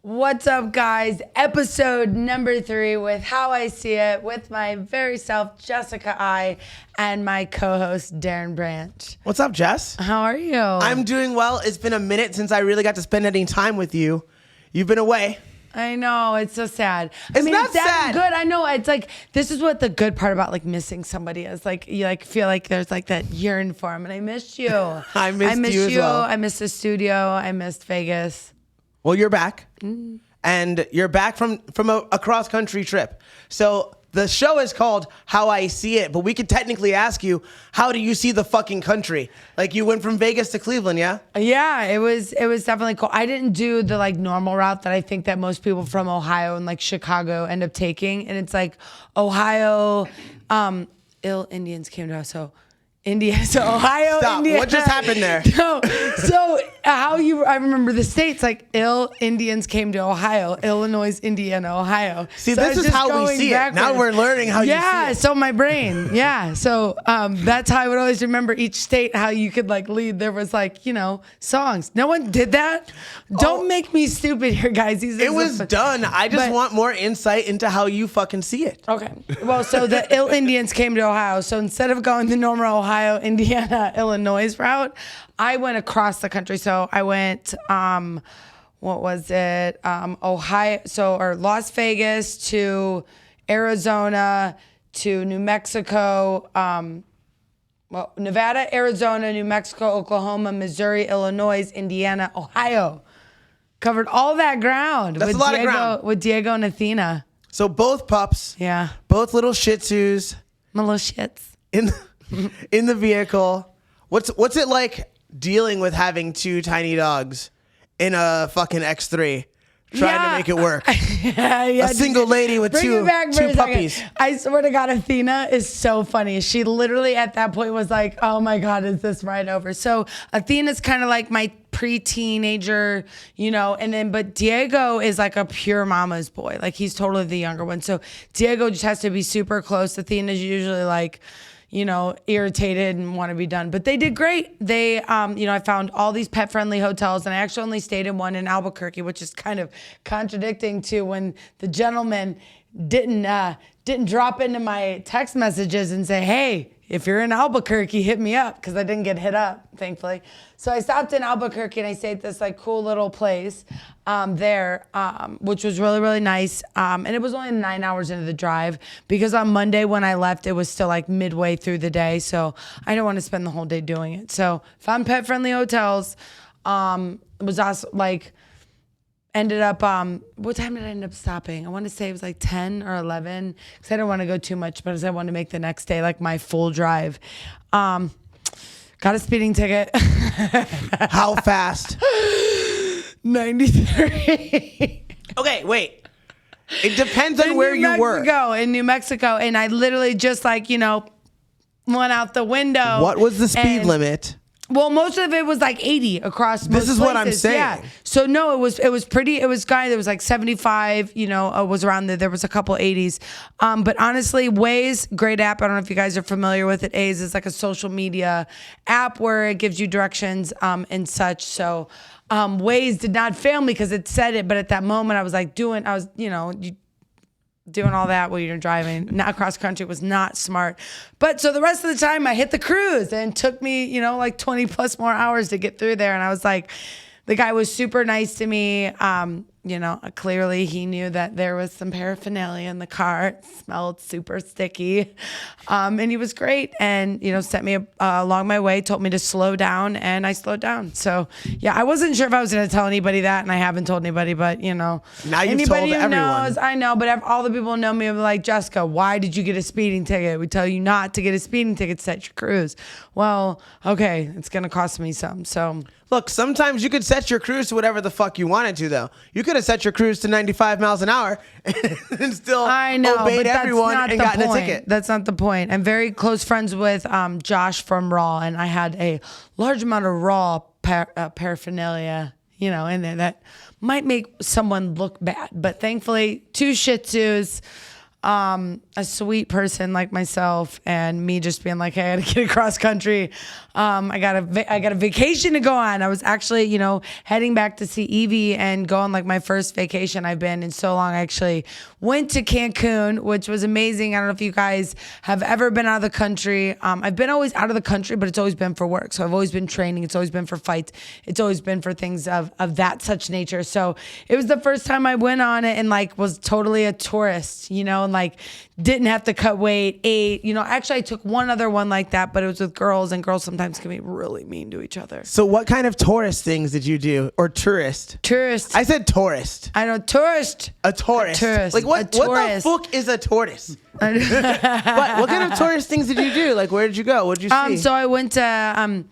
What's up, guys? Episode number 3 with How I See It with my very self, Jessica I, and my co-host, Darren Branch. What's up, Jess? How are you? I'm doing well. It's been a minute since I really got to spend any time with you. You've been away. I know, it's so sad. It's not it's that sad. good. I know. It's like, this is what the good part about like missing somebody is. Like, you like feel like there's like that yearn for him, and I missed you. I missed you as well. I missed the studio. I missed Vegas. Well, you're back, and you're back from a cross-country trip. So the show is called How I See It, but we could technically ask you, how do you see the fucking country? Like, you went from Vegas to Cleveland, yeah? Yeah, it was definitely cool. I didn't do the like normal route that I think that most people from Ohio and like Chicago end up taking, and it's like Ohio, ill Indians came to us, so India, so Ohio, Stop. India. What just happened there? So I remember the states, like ill Indians came to Ohio, Illinois, Indiana, Ohio. See, so this is how we see it. Now we're learning how you see it. Yeah, so my brain, yeah. So that's how I would always remember each state, how you could like lead. There was like, songs. No one did that. Don't make me stupid here, guys. It was done. I just want more insight into how you fucking see it. Okay. Well, so the ill Indians came to Ohio. So instead of going the normal Ohio, Indiana, Illinois route, I went across the country. So I went, Ohio, or Las Vegas to Arizona to New Mexico, Nevada, Arizona, New Mexico, Oklahoma, Missouri, Illinois, Indiana, Ohio. Covered all that ground. That's a lot of ground. With Diego and Athena. So both pups. Yeah. Both little Shih Tzus. My little shits. In the vehicle. What's it like dealing with having two tiny dogs in a fucking X3 trying to make it work? Yeah. A single lady with two puppies. I swear to God, Athena is so funny. She literally at that point was like, oh my God, is this right over? So Athena's kind of like my pre-teenager, but Diego is like a pure mama's boy. Like, he's totally the younger one. So Diego just has to be super close. Athena's usually like, irritated and want to be done. But they did great. They, I found all these pet-friendly hotels, and I actually only stayed in one in Albuquerque, which is kind of contradicting to when the gentleman didn't drop into my text messages and say, hey, if you're in Albuquerque, hit me up, because I didn't get hit up, thankfully. So I stopped in Albuquerque, and I stayed at this like cool little place there, which was really, really nice. And it was only 9 hours into the drive, because on Monday when I left, it was still like midway through the day. So I don't want to spend the whole day doing it. So found pet-friendly hotels. It was also like... Ended up, what time did I end up stopping? I want to say it was like 10 or 11, because I didn't want to go too much, but I wanted to make the next day like my full drive. Got a speeding ticket. How fast? 93. Okay, wait. It depends on where you were. In New Mexico, and I literally just like, went out the window. What was the speed limit? Well, most of it was like 80 across most places. This is what I'm saying. Yeah. So no, it was pretty. It was there was like 75. Was around there. There was a couple 80s. But honestly, Waze, great app. I don't know if you guys are familiar with it. Waze is like a social media app where it gives you directions and such. So Waze did not fail me because it said it. But at that moment, I was doing all that while you're driving. Not cross country was not smart. But so the rest of the time I hit the cruise, and it took me, like 20 plus more hours to get through there. And I was like, the guy was super nice to me. Clearly he knew that there was some paraphernalia in the car. It smelled super sticky. And he was great, and, sent me along my way, told me to slow down, and I slowed down. So yeah, I wasn't sure if I was going to tell anybody that, and I haven't told anybody, but now you've anybody told who everyone. knows, I know, but all the people who know me are like, Jessica, why did you get a speeding ticket? We tell you not to get a speeding ticket, set your cruise. Well, okay, it's going to cost me some. So look, sometimes you could set your cruise to whatever the fuck you wanted to, though. You could have set your cruise to 95 miles an hour and still obeyed everyone and gotten a ticket. That's not the point. I'm very close friends with Josh from Raw, and I had a large amount of Raw paraphernalia, in there that might make someone look bad. But thankfully, 2 Shih Tzus, a sweet person like myself, and me just being like, hey, I gotta get across country. I got a vacation to go on. I was actually, heading back to see Evie and go on like my first vacation I've been in so long. I actually went to Cancun, which was amazing. I don't know if you guys have ever been out of the country. I've been always out of the country, but it's always been for work. So I've always been training. It's always been for fights. It's always been for things of that such nature. So it was the first time I went on it and like was totally a tourist, and like didn't have to cut weight, ate, actually I took one other one like that, but it was with girls, and girls sometimes can be really mean to each other. So what kind of tourist things did you do? Or tourist? Tourist. I said tourist. I know, tourist. A tourist. A tourist. Like what the fuck is a tourist? What kind of tourist things did you do? Like where did you go? What did you see? So I went to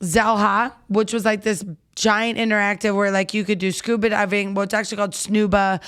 Zalha, which was like this giant interactive where like you could do scuba diving. Well, it's actually called snuba,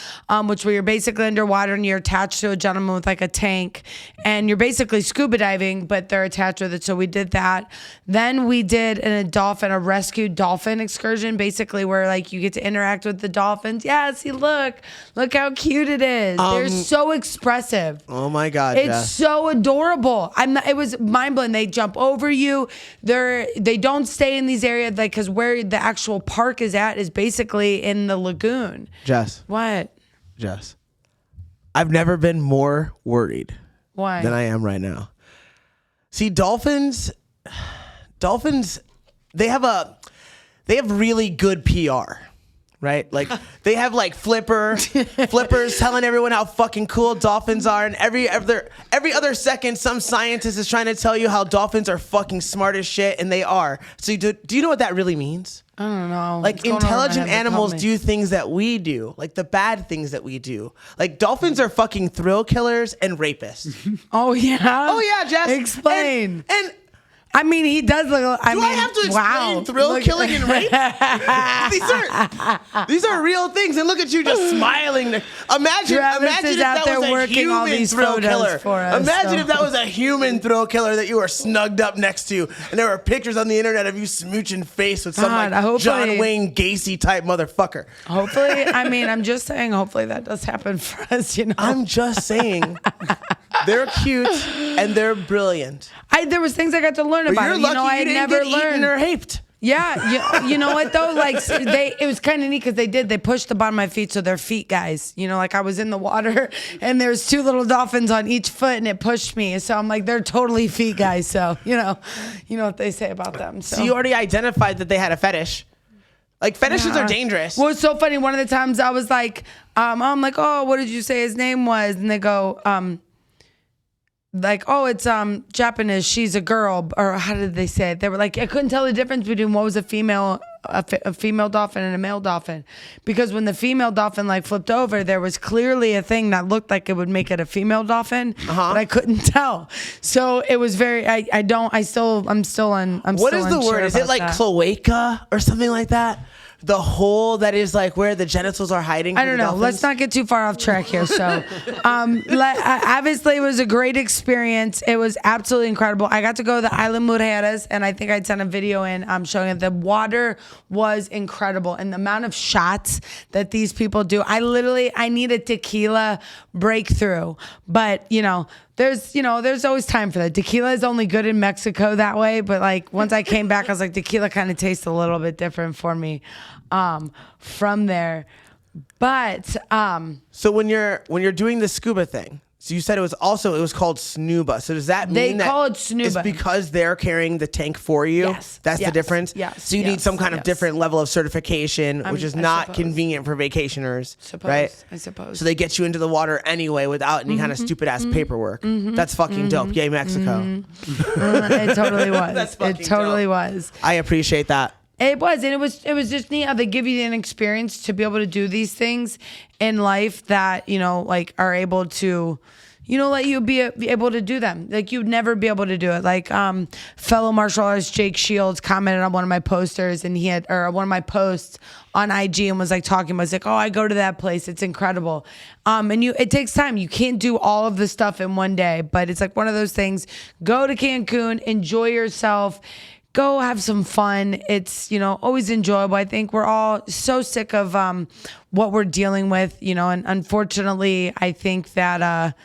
which where you're basically underwater and you're attached to a gentleman with like a tank, and you're basically scuba diving, but they're attached with it. So we did that. Then we did a rescued dolphin excursion, basically where like you get to interact with the dolphins. Yeah, see, look how cute it is. They're so expressive. Oh my God, it's Jess. so adorable. It was mind blowing. They jump over you. They don't stay in these areas like because where the actual park is at is basically in the lagoon. Jess. What? Jess. I've never been more worried. Why? Than I am right now. See, dolphins, they have really good PR. Right? Like they have like flippers telling everyone how fucking cool dolphins are, and every other second some scientist is trying to tell you how dolphins are fucking smart as shit, and they are. So do you know what that really means? I don't know. Like intelligent animals do things that we do, like the bad things that we do. Like dolphins are fucking thrill killers and rapists. Oh yeah. Oh yeah, Jess. Explain. And I mean, he does look. I have to explain thrill killing and rape? These are real things, and look at you just smiling. Imagine if that was a human thrill killer. Imagine if that was a human thrill killer that you were snugged up next to, and there were pictures on the internet of you smooching face with some John Wayne Gacy type motherfucker. Hopefully, I'm just saying. Hopefully, that does happen for us. I'm just saying. They're cute and they're brilliant. There was things I got to learn about. You're lucky I you didn't never get learned eaten or raped. Yeah, you know what though? Like it was kind of neat because they pushed the bottom of my feet, so they're feet guys. Like I was in the water and there's two little dolphins on each foot, and it pushed me. So I'm like, they're totally feet guys. So you know what they say about them. So you already identified that they had a fetish. Like fetishes are dangerous. Well, it's so funny. One of the times I was like, I'm like, oh, what did you say his name was? And they go, like, oh, it's Japanese, she's a girl, or how did they say it? They were like, I couldn't tell the difference between what was a female dolphin and a male dolphin, because when the female dolphin like flipped over, there was clearly a thing that looked like it would make it a female dolphin, but I couldn't tell. So it was very. I'm still on. What is the word? Is it like cloaca or something like that? The hole that is like where the genitals are hiding. I don't know. Let's not get too far off track here. So, obviously, it was a great experience. It was absolutely incredible. I got to go to the Island Mujeres, and I think I'd sent a video in showing it. The water was incredible, and the amount of shots that these people do. I need a tequila breakthrough, but there's always time for that. Tequila is only good in Mexico that way, but like once I came back, I was like, tequila kind of tastes a little bit different for me from there. But so when you're doing the scuba thing, so you said it was called snuba. So does that mean they call it snuba? It's because they're carrying the tank for you? Yes. That's the difference? Yes. So you need some kind of different level of certification, which is not convenient for vacationers, right? I suppose. So they get you into the water anyway without any kind of stupid ass paperwork. That's fucking dope. Yay, Mexico. It totally was. That's fucking It totally dope. was. I appreciate that. It was, and it was just neat how they give you an experience to be able to do these things in life that like are able to, let you be able to do them. Like you'd never be able to do it. Like fellow martial artist Jake Shields commented on one of my posters, and one of my posts on IG, and was like talking. Was like, oh, I go to that place. It's incredible. And it takes time. You can't do all of the stuff in one day, but it's like one of those things. Go to Cancun, enjoy yourself. Go have some fun. It's, always enjoyable. I think we're all so sick of what we're dealing with, and unfortunately, I think that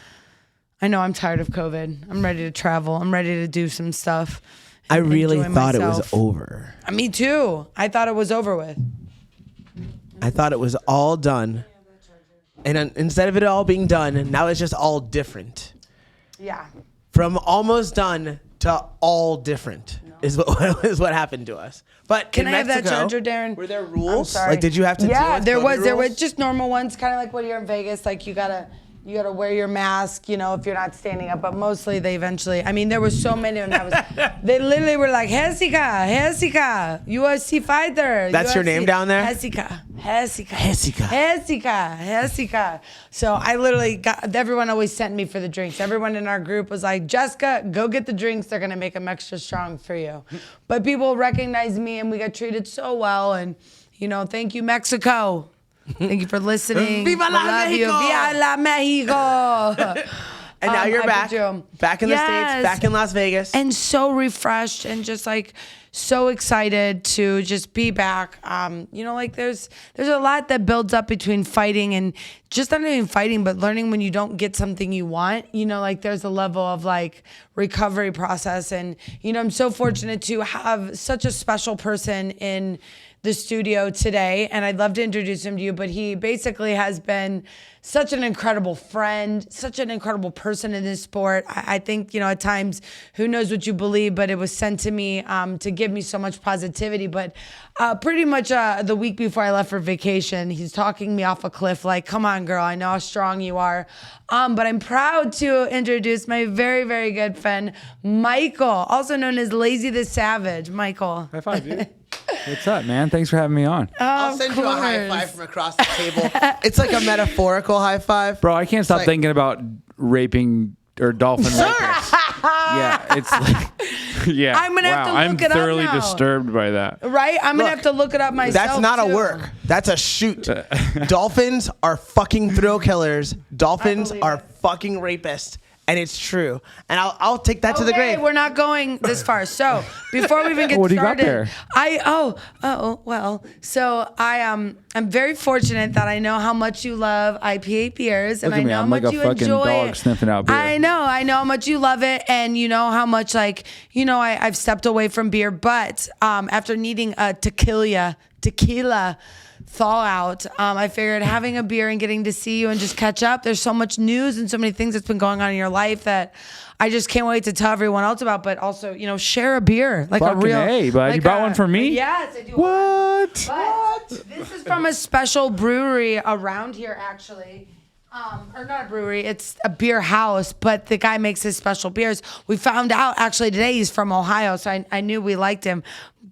I know I'm tired of COVID. I'm ready to travel. I'm ready to do some stuff. I really enjoy thought myself. it was over. Me too. I thought it was over with. I thought it was all done. And instead of it all being done, now it's just all different. Yeah. From almost done to all different is what happened to us. But Can in I have Mexico, that charger, Darren? were there I'm rules? sorry. Like, did you have to Yeah, deal there with was. There rules? were just normal ones, kind of like when you're in Vegas. Like you gotta wear your mask, if you're not standing up. But mostly they eventually. I mean, there were so many, and they literally were like Jessica, UFC fighter. That's UFC, your name down there? Jessica. So I literally got. Everyone always sent me for the drinks. Everyone in our group was like, Jessica, go get the drinks. They're gonna make them extra strong for you. But people recognized me, and we got treated so well. And thank you, Mexico. Thank you for listening. Viva la love Mexico! you. Viva la Mexico. And now you're I back. did you. Back in the Yes. States, back in Las Vegas. And so refreshed and just like so excited to just be back. There's a lot that builds up between fighting and just not even fighting, but learning when you don't get something you want. There's a level of like recovery process. And, I'm so fortunate to have such a special person in the studio today, and I'd love to introduce him to you, but he basically has been such an incredible friend, such an incredible person in this sport. I think, at times, who knows what you believe, but it was sent to me to give me so much positivity. But pretty much the week before I left for vacation, he's talking me off a cliff like, come on, girl, I know how strong you are. But I'm proud to introduce my very, very good friend, Michael, also known as Lazy the Savage. Michael. High five, dude. What's up, man? Thanks for having me on. I'll send you a high five from across the table. It's like a metaphorical high five. Bro, I can't stop like- thinking about raping or dolphin rapists. Yeah, it's like, yeah. I'm gonna have to look it I'm up thoroughly now. disturbed by that. Right? I'm going to have to look it up myself. That's not too. a work. That's a shoot. Dolphins are fucking thrill killers. Dolphins believe are it. fucking rapists. And it's true. And I'll take that to the grave. We're not going this far. So before we even get What do you got started, there? I'm very fortunate that I know how much you love IPA beers, and Look at I me, know how I'm like much a you fucking enjoy dog it. sniffing out beer. I know how much you love it, and you know how much I've stepped away from beer, but after needing a tequila thaw out, I figured having a beer and getting to see you and just catch up. There's so much news and so many things that's been going on in your life that I just can't wait to tell everyone else about. But also, share a beer like Fucking a real. A, bud. You brought one for me? Yes, I do. What? But this is from a special brewery around here, actually. Or not a brewery, it's a beer house, but the guy makes his special beers. We found out actually today he's from Ohio, so I knew we liked him.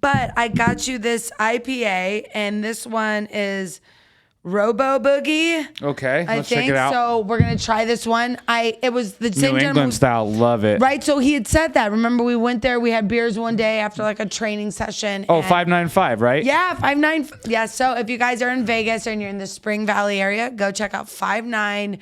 But I got you this IPA, and this one is Robo Boogie. Okay, I let's think check it out. so. We're gonna try this one. It was the same New gentleman England style, love it. right? So he had said that. Remember, we went there. We had beers one day after like a training session. Oh, and- 595, right? Yeah, 5-9. Yeah. So if you guys are in Vegas and you're in the Spring Valley area, go check out 5-9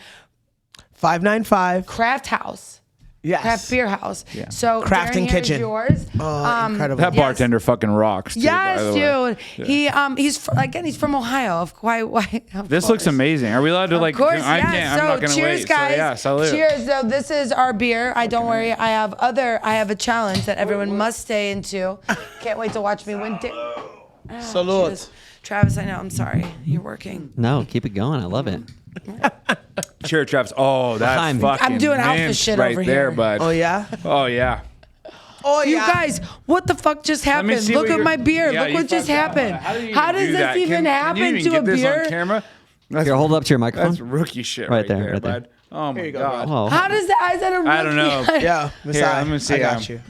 595. Craft House. Yes. Craft Beer House. Yeah. So Crafting Darren, here's kitchen. yours. Oh, incredible. That Yes. bartender fucking rocks, too, by Yes, the way. dude. Yeah. He's from Ohio. Why? This looks amazing. Are we allowed to Of like? course, I yes. can't. I'm not gonna cheers, wait. guys. So, yeah, salute. Cheers. So this is our beer. Don't worry. I have a challenge that everyone must stay into. Can't wait to watch me win. Salud. Cheers. Travis, I know. I'm sorry. You're working. No, keep it going. I love it. Cheers, Travis. Oh, that's Behind me. fucking I'm doing alpha mint shit right over there, here. bud. Oh, yeah? Oh, yeah. Oh, You yeah. guys, what the fuck just Let me happened? see Look what at you're- my beer. Yeah, Look you what just fucked up. happened. How does do this even happen Can you to even a get this beer? on camera? That's, Here, hold it up to your microphone. that's rookie shit Right right, there, there, right there. bud. Oh my you go, god. Oh, How does that? Is that a rookie? I don't know. Yeah. Here, let me see. I got you.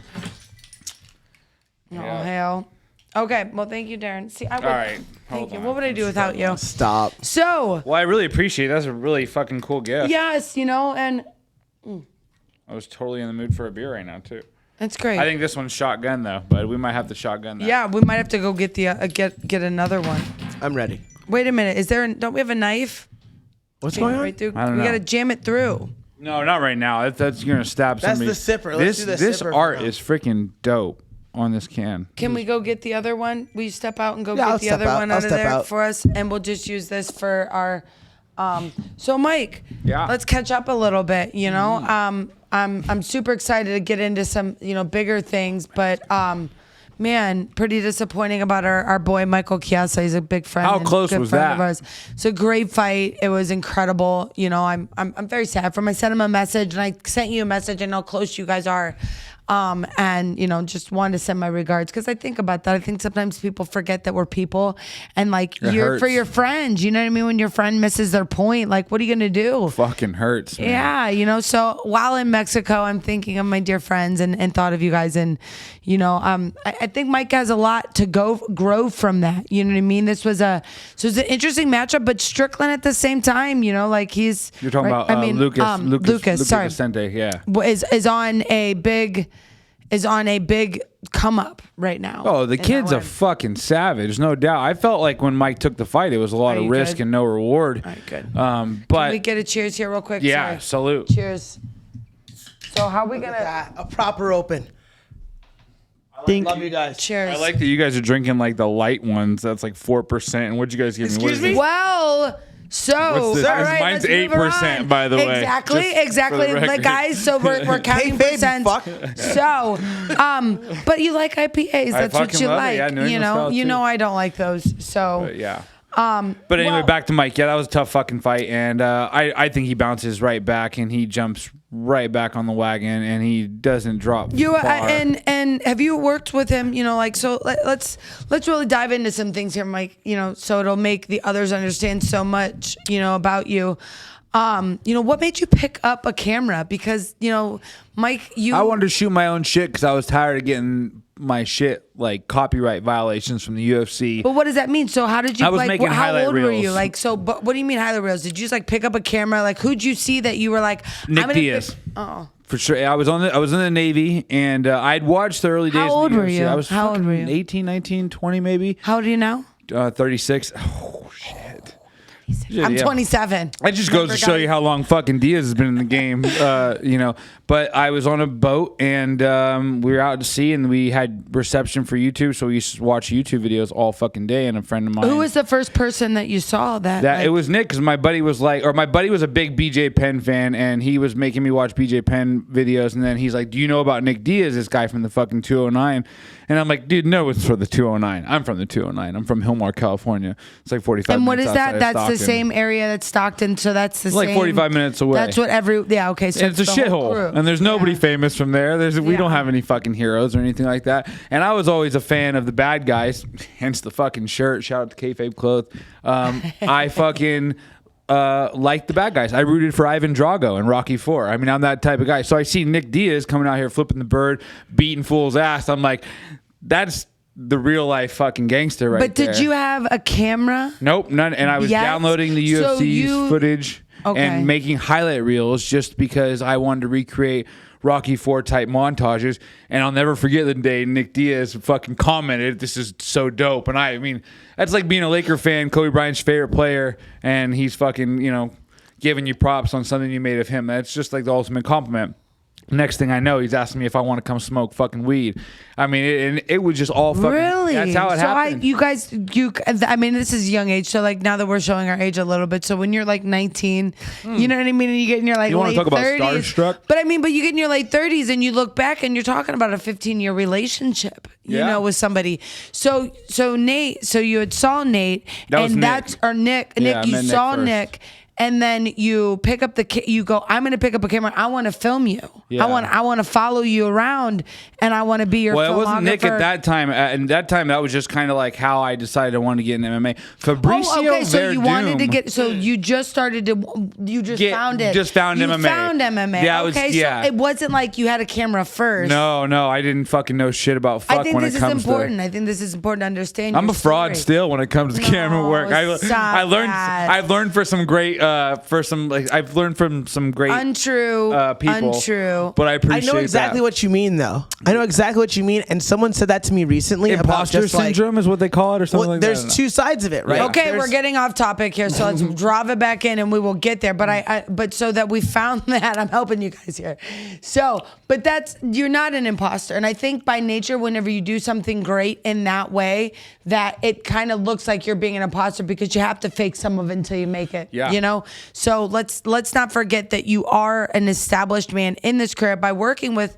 Oh, hell. Okay. Well, thank you, Darren. See, I would, All right. Thank Hold you. on. What would I do without you? Stop. So, Well, I really appreciate it. That's a really fucking cool gift. yes, and I was totally in the mood for a beer right now too. it's great. I think this one's shotgun though, but we might have to shotgun that. yeah, we might have to go get the get another one. I'm ready. Wait a minute. Don't we have a knife? What's going on? Right through. I don't we know. got to jam it through. No, not right now. That's you're gonna stab That's somebody. the sipper. Let's do the this sipper for art now. is freaking dope on this can. Can we go get the other one? Will you step out and go Yeah, I'll get the step other out. one I'll out of step there out. for us? And we'll just use this for our So Mike, Yeah. let's catch up a little bit. You know, I'm super excited to get into some bigger things, but man, pretty disappointing about our boy Michael Chiesa. He's a big friend. How and close good was friend that? Of ours. It's a great fight. It was incredible. I'm very sad for him. I sent him a message, and I sent you a message, and how close you guys are. And just wanted to send my regards, because I think about that. I think sometimes people forget that we're people, and like you're for hurts. your friends. You know what I mean? When your friend misses their point, like what are you gonna do? Fucking hurts, man. Yeah, so while in Mexico, I'm thinking of my dear friends and thought of you guys, and I think Mike has a lot to grow from that. You know what I mean? This was an interesting matchup, but Strickland at the same time, like he's You're talking about Lucas Vicente, yeah. Is on a big come up right now. Oh, the in kid's that a win. fucking savage, no doubt. I felt like when Mike took the fight, it was a lot Are of you risk good? and no reward. All right, good. But Can we get a cheers here real quick? yeah, Sorry. salute. Cheers. So how are we gonna A proper open. Love you guys. cheers? I like that you guys are drinking like the light ones. That's like 4%. And what'd you guys give me? What Excuse is me? this? Well, so What's this? all right, Mine's let's move 8%, on. by the way. Exactly, Just for exactly. the Like record. guys, so we're counting Hey, baby, percents. fuck. So, but you like IPAs. That's what fucking you love it. like. Yeah, New England style, you too. know I don't like those. So But yeah. But anyway, well- back to Mike. Yeah, that was a tough fucking fight, and I think he bounces right back, and he jumps right back on the wagon, and he doesn't drop. You far. and have you worked with him? Let's really dive into some things here, Mike. So it'll make the others understand so much, about you. What made you pick up a camera? Because Mike, I wanted to shoot my own shit because I was tired of getting my shit like copyright violations from the UFC. But what does that mean? So how did you? I was making how highlight old were you? reels. But what do you mean highlight reels? Did you just pick up a camera? Who'd you see that you were like? Nick I'm gonna Diaz. Oh. For sure. I was in the Navy, and I'd watched the early days How of the old were UFC. you? I was How old fucking were you? 18, 19, 20 maybe. How old are you now? 36. Oh, shit. I'm Yeah. 27. That just goes to show you how long fucking Diaz has been in the game, But I was on a boat, and we were out to sea, and we had reception for YouTube, so we used to watch YouTube videos all fucking day. And a friend of mine, Who was the first person that you saw that? it was Nick, because my buddy was a big BJ Penn fan, and he was making me watch BJ Penn videos, and then he's like, "Do you know about Nick Diaz, this guy from the fucking 209?" And I'm like, "Dude, no, it's for the 209. I'm from the 209. I'm from Hillmore, California. It's like 45 And what minutes is that? outside of That's the Stockton. same area that's Stockton. So that's the It's like same. 45 minutes away. That's what okay. So And it's a the whole shithole, crew. and there's nobody Yeah. famous from there. We don't Yeah. have any fucking heroes or anything like that. And I was always a fan of the bad guys, hence the fucking shirt. Shout out to Kayfabe Clothes. I fucking liked the bad guys. I rooted for Ivan Drago and Rocky IV. I mean, I'm that type of guy. So I see Nick Diaz coming out here flipping the bird, beating fool's ass. I'm like, that's the real life fucking gangster right But did there. you have a camera? Nope, none. And I was Yes. downloading the So UFC's you- footage Okay. and making highlight reels just because I wanted to recreate Rocky IV type montages. And I'll never forget the day Nick Diaz fucking commented, "This is so dope." And I mean, that's like being a Laker fan, Kobe Bryant's favorite player, and he's fucking, giving you props on something you made of him. That's just like the ultimate compliment. Next thing I know, he's asking me if I want to come smoke fucking weed. I mean, it was just all fucking. Really? That's how it happened. I mean, this is young age. So now that we're showing our age a little bit. So when you're 19, you know what I mean? And you get in your You wanna late talk about 30s. starstruck? But you get in your late 30s and you look back and you're talking about a 15-year relationship, Yeah. with somebody. So Nate, so you had saw Nate That was and Nick. that's, or Nick, Yeah, I you met Nick saw first. Nick. And then you pick up you go, I'm going to pick up a camera. I want to film you. Yeah. I want to follow you around, and I want to be your Well, it filmographer. wasn't Nick at that time. And that time, that was just kind of like how I decided I wanted to get in MMA. Fabricio okay. So you Verdum wanted to get. So you just started to. You just found it. Just found you MMA. Found MMA. Yeah, okay. yeah. So it wasn't like you had a camera first. No, I didn't fucking know shit about fuck I think when this it is comes important. to. I think this is important to understand. I'm your a fraud story. still when it comes to camera work. stop I learned. that. I've learned for some great. I've learned from some great Untrue. people. Untrue. But I I appreciate know exactly that. what you mean, though. I know exactly what you mean, and someone said that to me recently. about Imposter just, like, syndrome is what they call it, or something well, like there's that. two sides of it, right? Yeah. Okay, There's- we're getting off topic here, so let's drive it back in, and we will get there. But so that we found that, I'm helping you guys here. So, but you're not an imposter, and I think by nature, whenever you do something great in that way, that it kind of looks like you're being an imposter because you have to fake some of it until you make it. Yeah. You know. know? So let's not forget that you are an established man in this career by working with,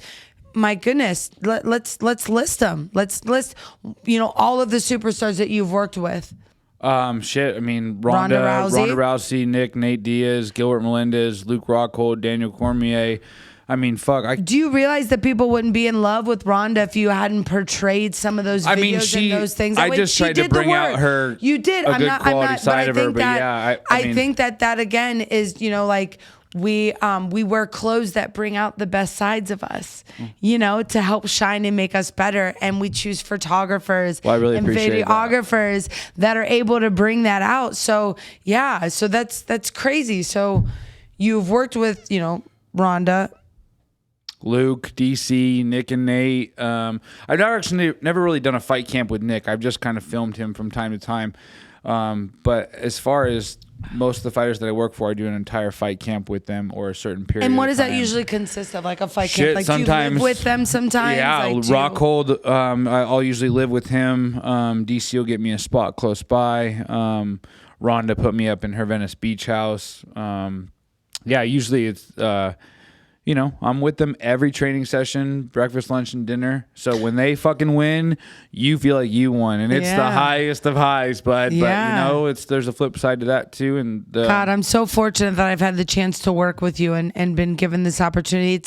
my goodness, let's list them. Let's list, all of the superstars that you've worked with. Shit. I mean, Ronda Rousey, Nate Diaz, Gilbert Melendez, Luke Rockhold, Daniel Cormier. I mean, fuck. Do you realize that people wouldn't be in love with Ronda if you hadn't portrayed some of those videos and those things? I just tried to bring out her. You did. A good quality side of her, but yeah, I think that again is like. We wear clothes that bring out the best sides of us, to help shine and make us better. And we choose photographers and videographers that are able to bring that out. So yeah, so that's crazy. So you've worked with, Ronda, Luke, DC, Nick, and Nate. I've never really done a fight camp with Nick. I've just kind of filmed him from time to time. But as far as most of the fighters that I work for, I do an entire fight camp with them or a certain period. And what does that usually consist of? Like a fight camp? Like sometimes, do you live with them sometimes? Yeah, Rockhold, I'll usually live with him. DC will get me a spot close by. Ronda put me up in her Venice Beach house. Usually it's... I'm with them every training session, breakfast, lunch, and dinner. So when they fucking win, you feel like you won, and it's the highest of highs, bud. Yeah. But there's a flip side to that too. And God, I'm so fortunate that I've had the chance to work with you and been given this opportunity.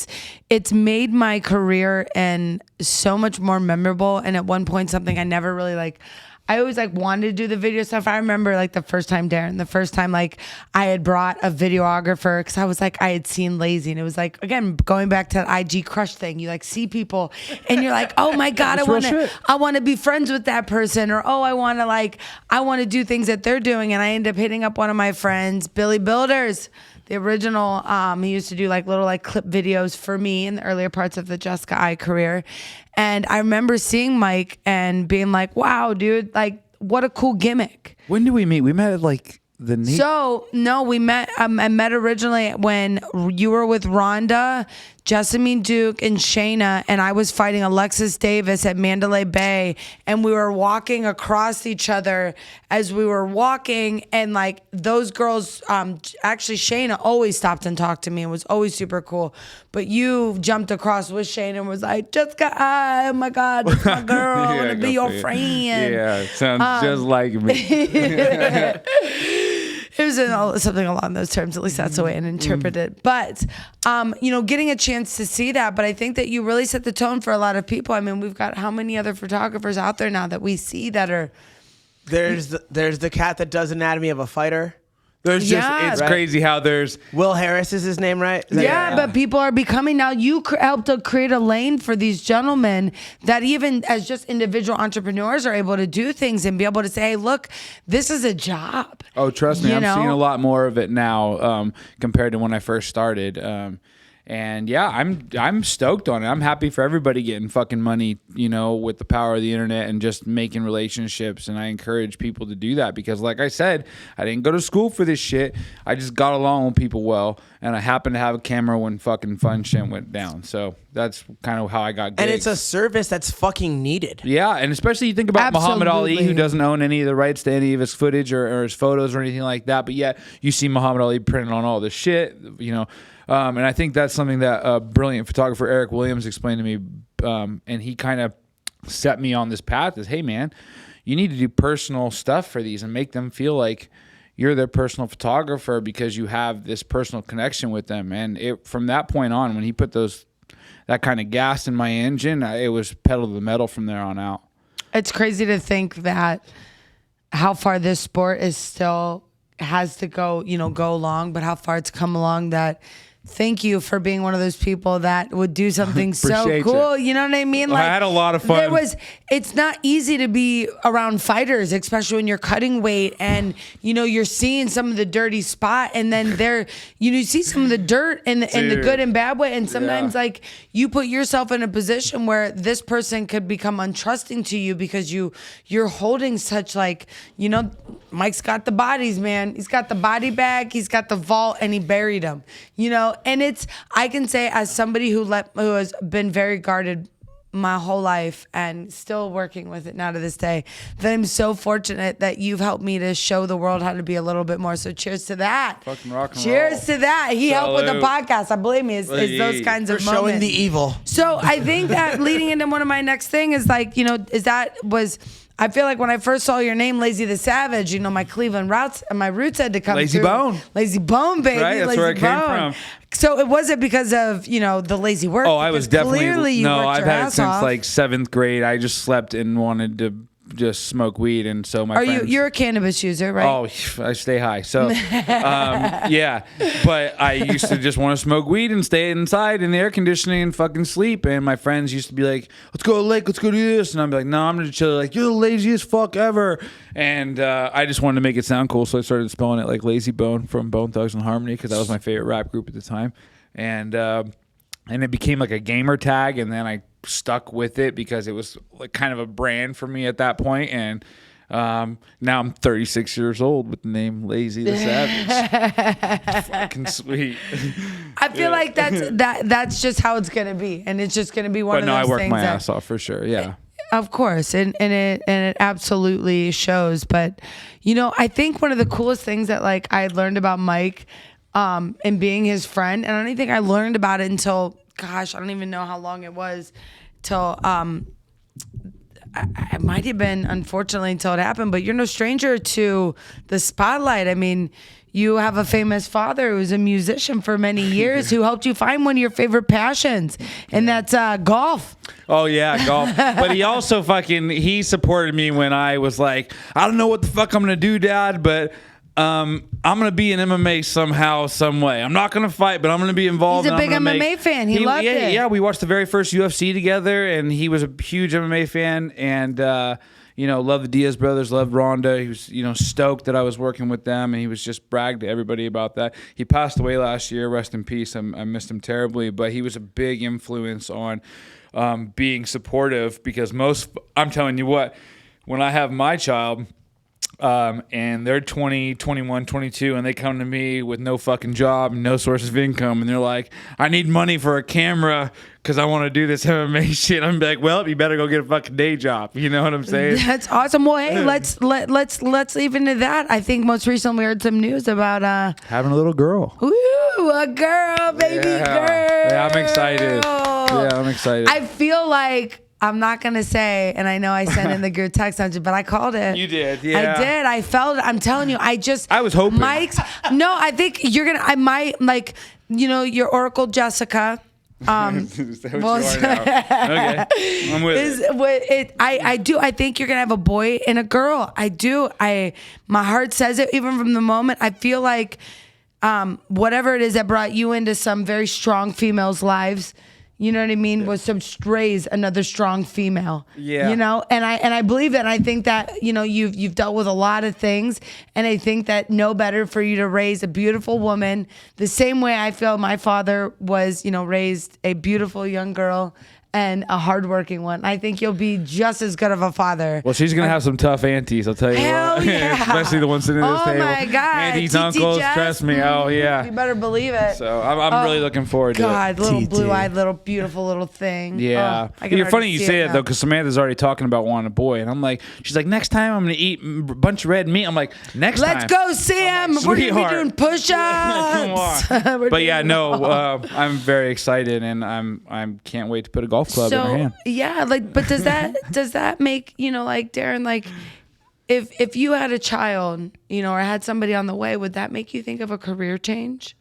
It's made my career and so much more memorable. And at one point, something I never really I always wanted to do the video stuff. I remember the first time, Darren, I had brought a videographer because I was I had seen Lazy, and it was again, going back to that IG crush thing. You see people and you're like, oh my God, I want to be friends with that person, or, oh, I want to do things that they're doing. And I end up hitting up one of my friends, Billy Builders, the original. He used to do little clip videos for me in the earlier parts of the Jessica I career. And I remember seeing Mike and being like, wow, dude, what a cool gimmick. When did we meet? We met at the Nate. So no, we met. I met originally when you were with Ronda, Jessamine Duke, and Shayna, and I was fighting Alexis Davis at Mandalay Bay, and we were walking across each other as we were walking, and those girls, actually Shayna always stopped and talked to me and was always super cool, but you jumped across with Shayna and was like, Jessica, oh my God, that's my girl, I want to be your friend. Yeah, sounds just like me. It was something along those terms. At least that's the way I interpret it. But, getting a chance to see that. But I think that you really set the tone for a lot of people. I mean, we've got how many other photographers out there now that we see that are... There's the cat that does Anatomy of a Fighter. It's crazy how there's... Will Harris is his name, right? But people are becoming now. You helped to create a lane for these gentlemen that even as just individual entrepreneurs are able to do things and be able to say, hey, look, this is a job. Oh, trust me, I'm seeing a lot more of it now compared to when I first started. And yeah, I'm stoked on it. I'm happy for everybody getting fucking money, with the power of the internet and just making relationships. And I encourage people to do that because, like I said, I didn't go to school for this shit. I just got along with people well, and I happened to have a camera when fucking fun shit went down. So that's kind of how I got gigs. And it's a service that's fucking needed. Yeah, and especially you think about Muhammad Ali, who doesn't own any of the rights to any of his footage or his photos or anything like that. But yet you see Muhammad Ali printing on all this shit, and I think that's something that a brilliant photographer, Eric Williams, explained to me. And he kind of set me on this path is, hey, man, you need to do personal stuff for these and make them feel like you're their personal photographer because you have this personal connection with them. And from that point on, when he put that kind of gas in my engine, it was pedal to the metal from there on out. It's crazy to think that how far this sport is still has to go along, but how far it's come along that... Thank you for being one of those people that would do something so cool. You know what I mean? I had a lot of fun. It's not easy to be around fighters, especially when you're cutting weight and, you're seeing some of the dirty spot and then you see some of the dirt in the good and bad way. And sometimes you put yourself in a position where this person could become untrusting to you because you're holding such Mike's got the bodies, man. He's got the body bag. He's got the vault and he buried them, and I can say as somebody who has been very guarded my whole life and still working with it now to this day, that I'm so fortunate that you've helped me to show the world how to be a little bit more. So cheers to that. Fucking rock and cheers roll. to that. He helped with the Salute. podcast. I believe me. It's those kinds For of showing moments. the evil. So I think that leading into one of my next thing is like, I feel like when I first saw your name, Lazy the Savage, you know, my Cleveland roots and my roots had to come Lazy through. Bone. Lazy Bone, baby. Right, that's Lazy where it came Bone. from. So it wasn't because of, you know, the lazy work. Oh, I was because definitely clearly you no. worked I've your had it ass since off. like 7th grade. I just slept and wanted to just smoke weed, and so my friends. You're a cannabis user, right? Oh, I stay high. So, yeah. But I used to just want to smoke weed and stay inside in the air conditioning and fucking sleep. And my friends used to be like, let's go to the lake, let's go do this. And I'd be like, no, I'm going to chill. Like, you're the laziest fuck ever. And I just wanted to make it sound cool. So I started spelling it like Lazy Bone from Bone Thugs and Harmony because that was my favorite rap group at the time. And it became like a gamer tag. And then I stuck with it because it was like kind of a brand for me at that point. And now I'm 36 years old with the name Lazy the Savage. Fucking sweet. I feel like that's just how it's gonna be, and it's just gonna be one But of no, those I work things my that, ass off for sure. Yeah. Of course, and it absolutely shows. But you know, I think one of the coolest things that like I learned about Mike, and being his friend, and I don't even think I learned about it until, gosh, I don't even know how long it was, till it might have been, unfortunately, until it happened, but you're no stranger to the spotlight. I mean, you have a famous father who was a musician for many years who helped you find one of your favorite passions, and that's golf. Oh yeah, golf. But he also he supported me when I was like, I don't know what the fuck I'm gonna do, Dad, but I'm gonna be in MMA somehow, some way. I'm not gonna fight, but I'm gonna be involved. He's a and I'm big gonna MMA fan. He loved it. Yeah, we watched the very first UFC together, and he was a huge MMA fan, and loved the Diaz brothers, loved Ronda. He was, stoked that I was working with them, and he was just bragged to everybody about that. He passed away last year. Rest in peace. I missed him terribly, but he was a big influence on being supportive because I'm telling you what, when I have my child, and they're 20, 21, 22, and they come to me with no fucking job and no source of income, and they're like, I need money for a camera because I want to do this MMA shit. I'm like, well, you better go get a fucking day job. You know what I'm saying? That's awesome. Well, hey, let's leave into that. I think most recently we heard some news about Having a little girl. ooh, a girl, baby girl. Yeah, I'm excited. Yeah, I'm excited. I feel like, I'm not going to say, and I know I sent in the group text message, but I called it. You did, yeah. I did. I felt it. I'm telling you, I was hoping. I think you're going to, I might, like, your Oracle Jessica. Is that what you are now? Okay, I'm with it. I do. I think you're going to have a boy and a girl. I do. My heart says it even from the moment. I feel like whatever it is that brought you into some very strong females' lives, you know what I mean, was some strays, another strong female. Yeah. And I believe that. And I think that, you've dealt with a lot of things, and I think that no better for you to raise a beautiful woman the same way I feel my father was, raised a beautiful young girl and a hardworking one. I think you'll be just as good of a father. Well, she's gonna have some tough aunties, I'll tell you Hell what. yeah. Especially the ones sitting at this table. Oh my God. Aunties, TT uncles, Jess? trust me. Oh yeah. You better believe it. So I'm really looking forward to God, it. little TT. blue-eyed, little beautiful little thing. Yeah. Oh, I can You're funny already you see say it it now. though, because Samantha's already talking about wanting a boy, and I'm like, she's like, next time I'm gonna eat a bunch of red meat. I'm like, next time. Let's go, Sam. We're gonna be sweetheart. doing push-ups. Come on. But yeah, no, Oh. I'm very excited, and I'm can't wait to put a golf club in her hand. Yeah, but does that make, like, Darren, like, if you had a child, or had somebody on the way, would that make you think of a career change?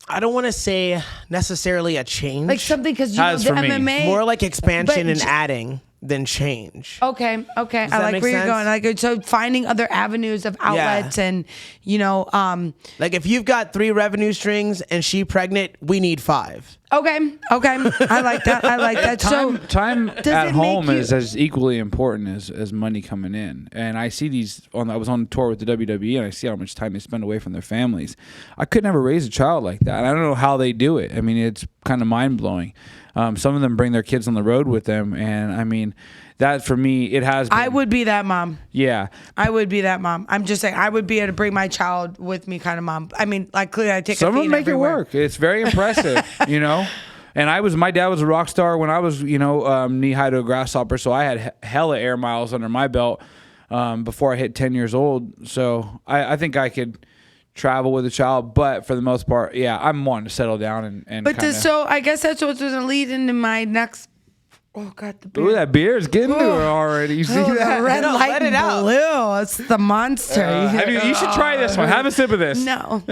I don't want to say necessarily a change. Like something, because the Has for me. MMA. more like expansion But and adding than change. Okay. I that like make where you're sense? going. Like, so finding other avenues of outlets and, Like if you've got 3 revenue strings and she pregnant, we need 5. Okay. I like that. Time does at it home make you- is as equally important as money coming in. And I see I was on tour with the WWE, and I see how much time they spend away from their families. I could never raise a child like that. I don't know how they do it. I mean, it's kind of mind-blowing. Some of them bring their kids on the road with them, and I mean, that for me, it has been. I would be that mom. Yeah. I would be that mom. I'm just saying, I would be able to bring my child with me kind of mom. I mean, like, clearly I take Some of them Athena make everywhere. it work. It's very impressive, And my dad was a rock star when I was, knee high to a grasshopper. So I had hella air miles under my belt before I hit 10 years old. So I think I could travel with a child, but for the most part, yeah, I'm wanting to settle down and. But so I guess that's what's going to lead into my next. Oh God, the beer. Ooh, that beer is getting to her already. You see that? The red No, light let it and out. blue. It's the monster. You should try this one. Have a sip of this. No.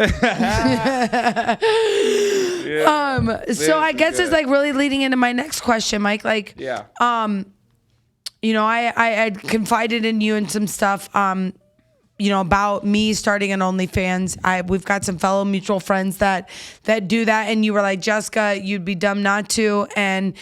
Yeah. So I guess it's like really leading into my next question, Mike. Like, Yeah. I had confided in you and some stuff, about me starting an OnlyFans. We've got some fellow mutual friends that do that, and you were like, Jessica, you'd be dumb not to, and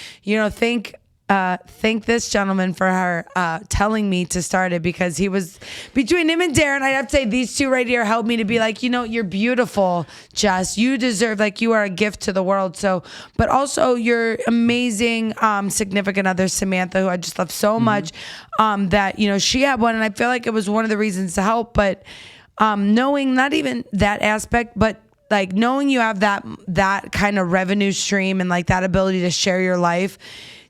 thank this gentleman for her telling me to start it, because he was between him and Darren. I'd have to say these two right here helped me to be like, you're beautiful, Jess. You deserve, like, you are a gift to the world. So, but also your amazing significant other, Samantha, who I just love so much. That she had one, and I feel like it was one of the reasons to help. But knowing not even that aspect, but like knowing you have that kind of revenue stream and like that ability to share your life.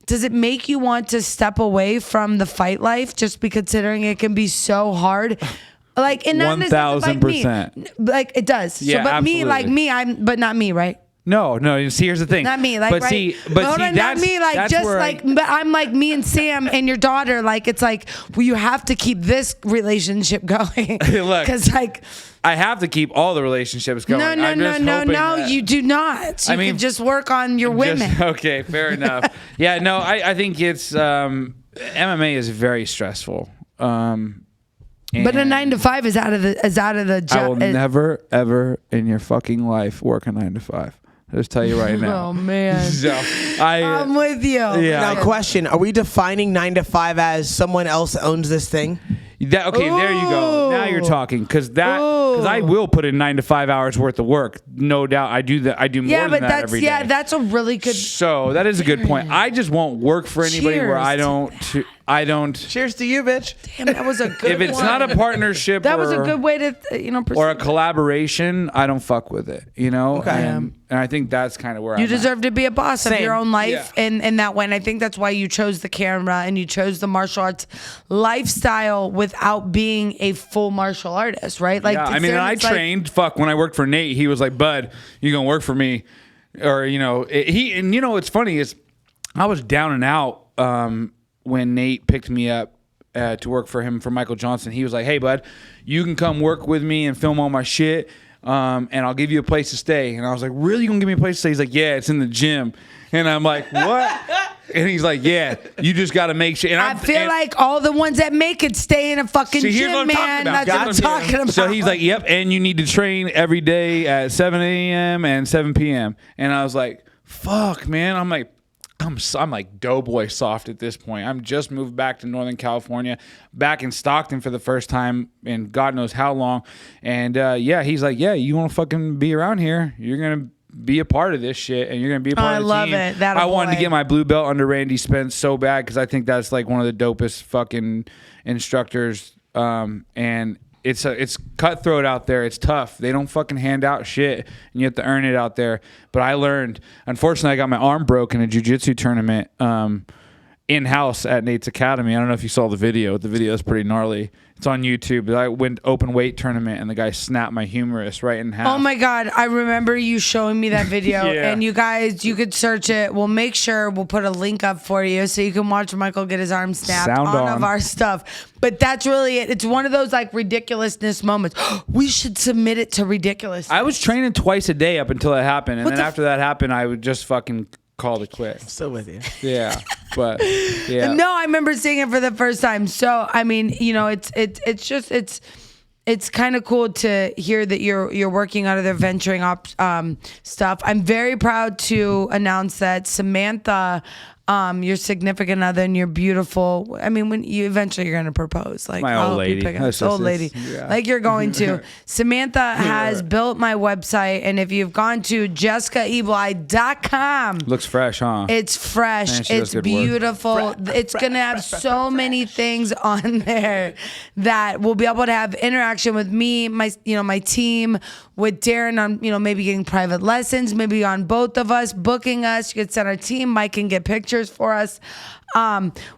Does it make you want to step away from the fight life, just be considering it can be so hard? Like, and not 1,000%. Like it does. Yeah, so, but absolutely. me, like me, but not me, right? No. See, here's the thing. Not me, like, but right? see, Hold on, not me, like, that's just where like, but I'm like me and Sam and your daughter. Like, it's like, well, you have to keep this relationship going. Look, because like. I have to keep all the relationships going. No, you do not. You can just work on your women. Okay, fair enough. Yeah, no, I think it's MMA is very stressful. But a 9 to 5 is out of the job. I will never ever in your fucking life work a 9 to 5. I'll just tell you right now. Oh man, So, I'm with you. Yeah. Now, question: are we defining 9 to 5 as someone else owns this thing? Okay, there you go. Now you're talking, because I will put in 9 to 5 hours worth of work. No doubt, I do that. I do more than that every day. That's a really good. So that is a good point. I just won't work for anybody where I don't. Cheers to you, bitch. Damn, that was a good. If it's one. not a partnership, that was a good way to proceed. or a collaboration, I don't fuck with it. Okay. And I think that's kind of where you I'm deserve at. to be a boss of Same. your own life, and that way. And I think that's why you chose the camera and you chose the martial arts lifestyle without being a full martial artist, right? Like, Yeah, I mean, I trained. When I worked for Nate, he was like, "Bud, you gonna work for me?" Or what's funny is, I was down and out when Nate picked me up to work for him for Michael Johnson. He was like, "Hey, bud, you can come work with me and film all my shit, and I'll give you a place to stay." And I was like, "Really? You gonna give me a place to stay?" He's like, "Yeah, it's in the gym." And I'm like, "What?" And he's like, "Yeah, you just got to make sure." And I feel like all the ones that make it stay in a fucking See, here's what gym, I'm talking man. about. That's what I'm talking about. So he's like, "Yep," and you need to train every day at 7 a.m. and 7 p.m. And I was like, "Fuck, man!" I'm like doughboy soft at this point. I'm just moved back to Northern California, back in Stockton for the first time in God knows how long. And he's like, "Yeah, you want to fucking be around here? You're gonna be a part of this shit, and you're gonna be a part of the team." I love it. I wanted to get my blue belt under Randy Spence so bad, because I think that's like one of the dopest fucking instructors. And it's cutthroat out there. It's tough. They don't fucking hand out shit, and you have to earn it out there. But I learned. Unfortunately, I got my arm broke in a jiu-jitsu tournament in-house at Nate's Academy. I don't know if you saw the video. The video is pretty gnarly. It's on YouTube. I went open weight tournament, and the guy snapped my humerus right in half. Oh my God, I remember you showing me that video. Yeah. And you guys, you could search it. We'll make sure we'll put a link up for you so you can watch Michael get his arm snapped Sound on on. of our stuff. But that's really it. It's one of those like ridiculousness moments. We should submit it to ridiculous. I was training twice a day up until it happened, and What then the after that happened, I would just fucking call it quits. Still with you. Yeah, but yeah. No, I remember seeing it for the first time. So I mean, it's kind of cool to hear that you're working on other venturing up stuff. I'm very proud to announce that Samantha your significant other and you're beautiful. I mean, when you eventually you're gonna propose, like My I old hope you lady. pick up- That's old just- lady, yeah. like you're going to. Samantha has built my website, and if you've gone to JessicaEvilEye.com, Looks fresh, huh? it's fresh. Man, she does It's good work. beautiful. It's going to have so many things on there that we'll be able to have interaction with me, my team, with Darren on, maybe getting private lessons, maybe on both of us, booking us. You could send our team. Mike can get pictures for us.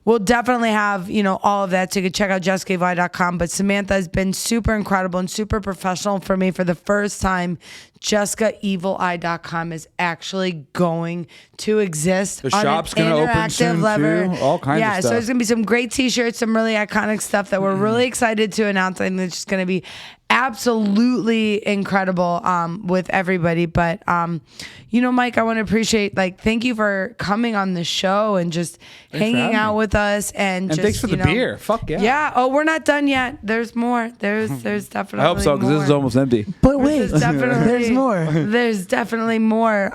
We'll definitely have, all of that. So you can check out JessicaEvilEye.com. But Samantha has been super incredible and super professional for me for the first time. JessicaEvilEye.com is actually going to exist. The on shop's an gonna open interactive soon, lever. too. All kinds of Yeah, so stuff. there's going to be some great t-shirts, some really iconic stuff that we're really excited to announce. I think it's just going to be absolutely incredible with everybody. But, Mike, I want to appreciate, thank you for coming on the show and just hanging having out me. with us. And just, thanks for the beer. Fuck yeah. Yeah. Oh, we're not done yet. There's more. There's definitely I hope so, because this is almost empty. But wait, There's definitely there's more. There's definitely more.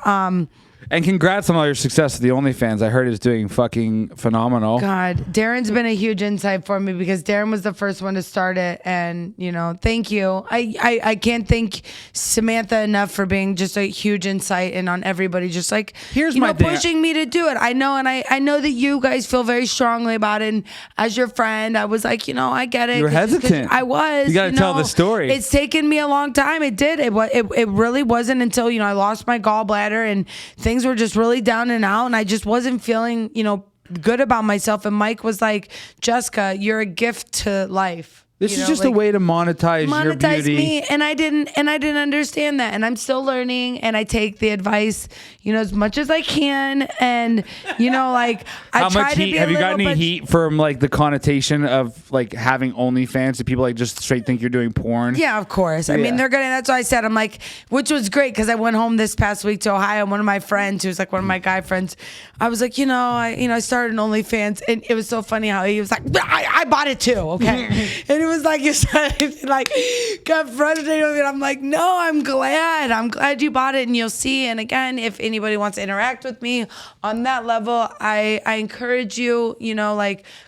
And congrats on all your success with the OnlyFans. I heard it's doing fucking phenomenal. God, Darren's been a huge insight for me because Darren was the first one to start it, and thank you. I can't thank Samantha enough for being just a huge insight and on everybody just Here's my thing. pushing me to do it. I know, and I know that you guys feel very strongly about it. And as your friend, I was like, I get it. You were 'cause hesitant. I was. You gotta tell the story. It's taken me a long time. It did. It really wasn't until I lost my gallbladder and things were just really down and out, and I just wasn't feeling good about myself. And Mike was like, Jessica, you're a gift to life. This is just a way to monetize your beauty. Me, and I didn't understand that, and I'm still learning, and I take the advice as much as I can, and I How try much to heat be have you got little any bit- heat from the connotation of having OnlyFans? Do people just straight think you're doing porn? Yeah, of course. I mean, they're gonna. That's why I said I'm like, which was great because I went home this past week to Ohio. And one of my friends, who's one of my guy friends, I was like, I started an OnlyFans, and it was so funny how he was like, I bought it too, okay, and it was like you started got frustrated with it. I'm like, no, I'm glad you bought it, and you'll see. And again, if anybody wants to interact with me on that level, I encourage you.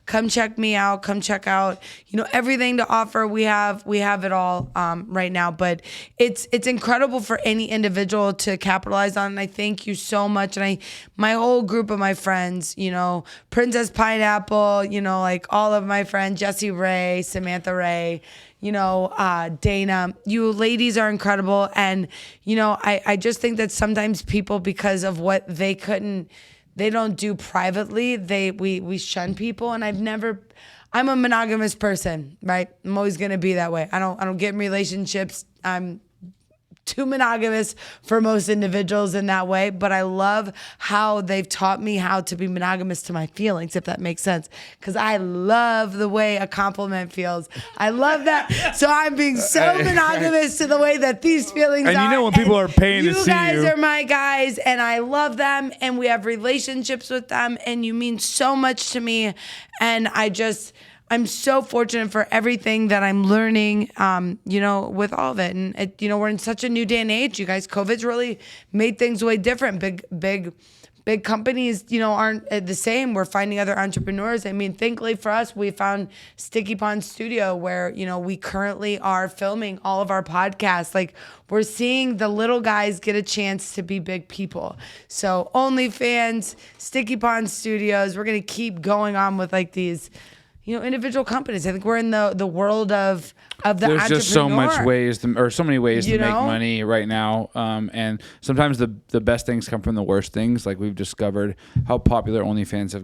Come check me out. Come check out. Everything to offer. We have it all right now. But it's incredible for any individual to capitalize on. And I thank you so much. And my whole group of my friends. Princess Pineapple. All of my friends, Jessie Ray, Samantha Ray. Dana, you ladies are incredible. And, I just think that sometimes people, because of what they don't do privately, we shun people. And I'm a monogamous person, right? I'm always going to be that way. I don't get in relationships. I'm too monogamous for most individuals in that way, but I love how they've taught me how to be monogamous to my feelings, if that makes sense, because I love the way a compliment feels. I love that. So I'm being so monogamous to the way that these feelings are. And when people are paying to see you. You guys are my guys, and I love them, and we have relationships with them, and you mean so much to me, and I'm so fortunate for everything that I'm learning, with all of it. And, we're in such a new day and age, you guys. COVID's really made things way different. Big companies, aren't the same. We're finding other entrepreneurs. I mean, thankfully for us, we found Sticky Pond Studio where, we currently are filming all of our podcasts. We're seeing the little guys get a chance to be big people. So OnlyFans, Sticky Pond Studios, we're going to keep going on with these individual companies. I think we're in the world of the entrepreneur. There's just so many ways to make money right now. And sometimes the best things come from the worst things. We've discovered how popular OnlyFans has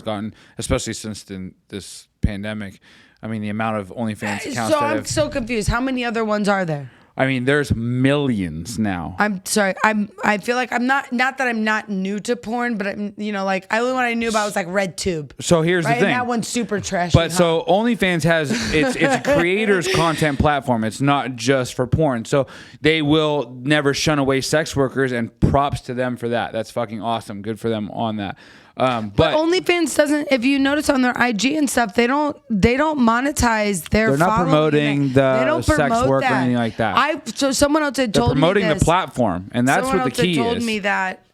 gotten, especially since this pandemic. I mean, the amount of OnlyFans accounts So I'm so confused. How many other ones are there? I mean, there's millions now. I'm sorry. I feel like I'm not that I'm not new to porn, but I'm, the only one I knew about was RedTube. So here's the thing. And that one's super trashy. But so OnlyFans has it's a creators content platform. It's not just for porn. So they will never shun away sex workers, and props to them for that. That's fucking awesome. Good for them on that. But OnlyFans doesn't. If you notice on their IG and stuff, they don't monetize their. They're not promoting the sex work or anything like that. So someone else had told me promoting this. the platform, and that's Someone what the key else had told is. me that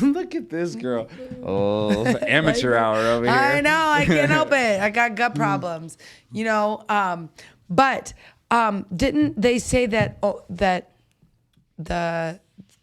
Look at this girl. Oh, amateur hour over here. I know. I can't help it. I got gut problems. You know. But didn't they say that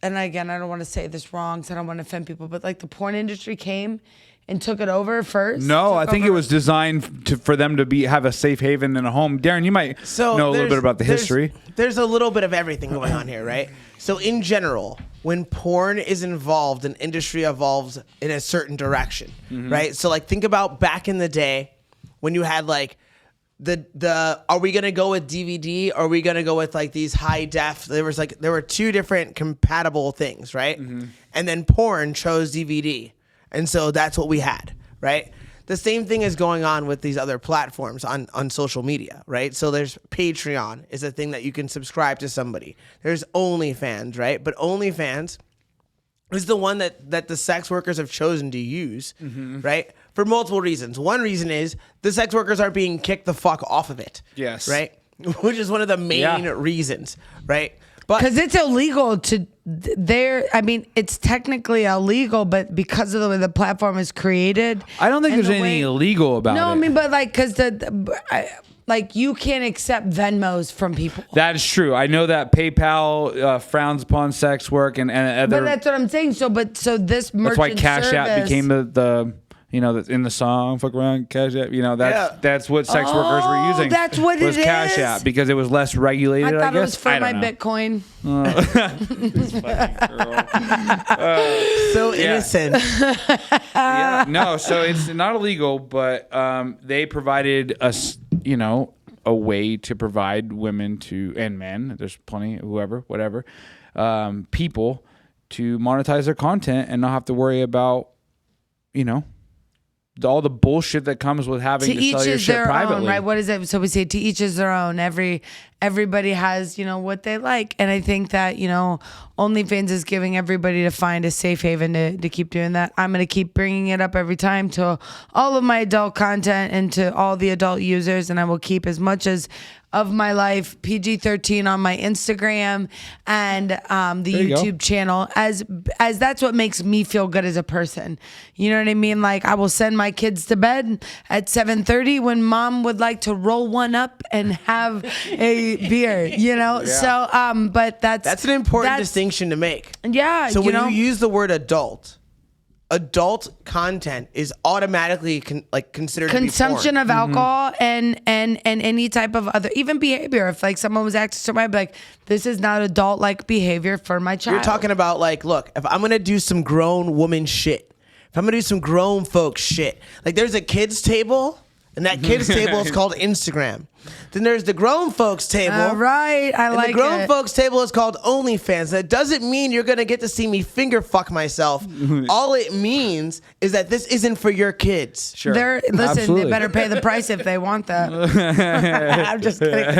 and again, I don't want to say this wrong, so I don't want to offend people, but like the porn industry came and took it over first? No, I think it was designed for them to have a safe haven and a home. Darren, you might know a little bit about the history. There's a little bit of everything going on here, right? So in general, when porn is involved, an industry evolves in a certain direction, right? So like think about back in the day when you had like the are we gonna go with DVD or are we gonna go with like these high def? There were two different compatible things, right? And then porn chose DVD. And so that's what we had, right? The same thing is going on with these other platforms on social media, right? So there's Patreon is a thing that you can subscribe to somebody. There's OnlyFans, right? But OnlyFans is the one that the sex workers have chosen to use, right? For multiple reasons. One reason is the sex workers are being kicked the fuck off of it. Yes. Right? Which is one of the main reasons, right? But because it's illegal to it's technically illegal, but because of the way the platform is created, I don't think there's anything illegal about it. No, I mean, but like, because like you can't accept Venmos from people. That is true. I know that PayPal frowns upon sex work and other. But that's what I'm saying. So this merchant that's why Cash App service became the that's in the song "Fuck Around Cash App." That's what sex workers were using. That's what it was Cash is? App because it was less regulated. I thought guess. it was for my Bitcoin. so innocent. Yeah. No, so it's not illegal, but they provided us, a way to provide women and men. There's plenty, whatever, people to monetize their content and not have to worry about, all the bullshit that comes with having to sell your shit privately. Own, right? What is it? So we say to each is their own. Everybody has, what they like. And I think that, OnlyFans is giving everybody to find a safe haven to keep doing that. I'm going to keep bringing it up every time to all of my adult content and to all the adult users. And I will keep as much of my life PG-13 on my Instagram and the YouTube channel as that's what makes me feel good as a person. You know what I mean? Like I will send my kids to bed at 7:30 when mom would like to roll one up and have a beer, Yeah. So, but that's an important distinction to make. Yeah. So when you use the word adult content is automatically considered consumption to be of alcohol and any type of other even behavior. If like someone was acting so, I'd be like, this is not adult like behavior for my child. You're talking about like, look, if I'm gonna do some grown woman shit, if I'm gonna do some grown folks shit, like there's a kids table. And that kids table is called Instagram. Then there's the grown folks table. All right, the grown folks table is called OnlyFans. That doesn't mean you're gonna get to see me finger fuck myself. All it means is that this isn't for your kids. Sure. Listen, Absolutely. they better pay the price if they want that. I'm just kidding.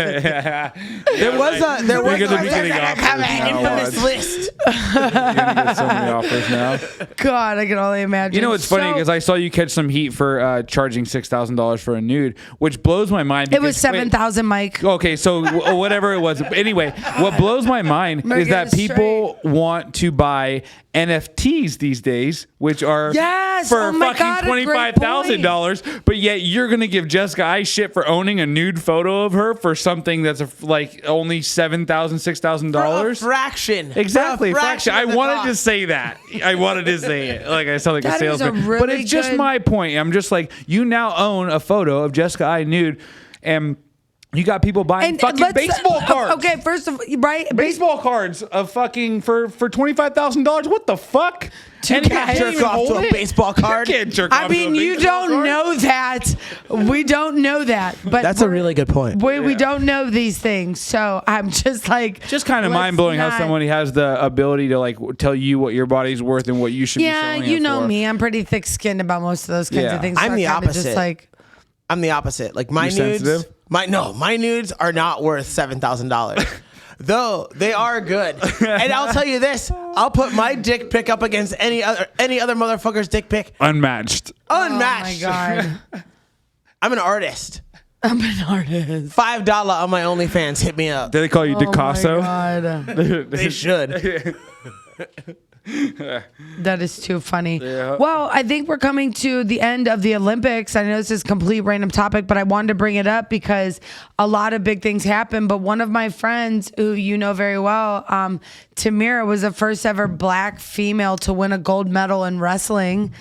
There was You're gonna be getting offers now, list. You're gonna get so many offers now. God, I can only imagine. You know, it's funny because I saw you catch some heat for charging $6,000 for a nude, which blows my mind. It was 7,000, Mike. Okay, so whatever it was. Anyway, what blows my mind is that people want to buy NFTs these days, which are for fucking $25,000, but yet you're gonna give Jessica I shit for owning a nude photo of her for something that's only $7,000, $6,000. A fraction. Exactly, a fraction. I wanted to say that. I wanted to say it. Like I sound like a salesman, but it's just my point. I'm just like, you now own a photo of Jessica I nude, and you got people buying fucking baseball cards. Okay, first of all, right? Baseball cards of fucking for $25,000. What the fuck? You can't jerk off to a baseball card. You can't jerk off to a baseball card. You don't know that. We don't know that. But that's a really good point. We don't know these things. So I'm just like... Just kind of mind-blowing how somebody has the ability to tell you what your body's worth and what you should be selling it for. Yeah, you know me. I'm pretty thick-skinned about most of those kinds of things. So I'm the opposite. Just I'm the opposite. Like my nudes... My nudes are not worth $7,000. Though they are good. And I'll tell you this, I'll put my dick pic up against any other motherfucker's dick pic. Unmatched. Oh my God. I'm an artist. I'm an artist. $5 on my OnlyFans. Hit me up. Do they call you Dicasso? Oh my God. They should. That is too funny. Yeah. Well, I think we're coming to the end of the Olympics. I know this is a complete random topic, but I wanted to bring it up because a lot of big things happen. But one of my friends, who you know very well, Tamira, was the first ever black female to win a gold medal in wrestling.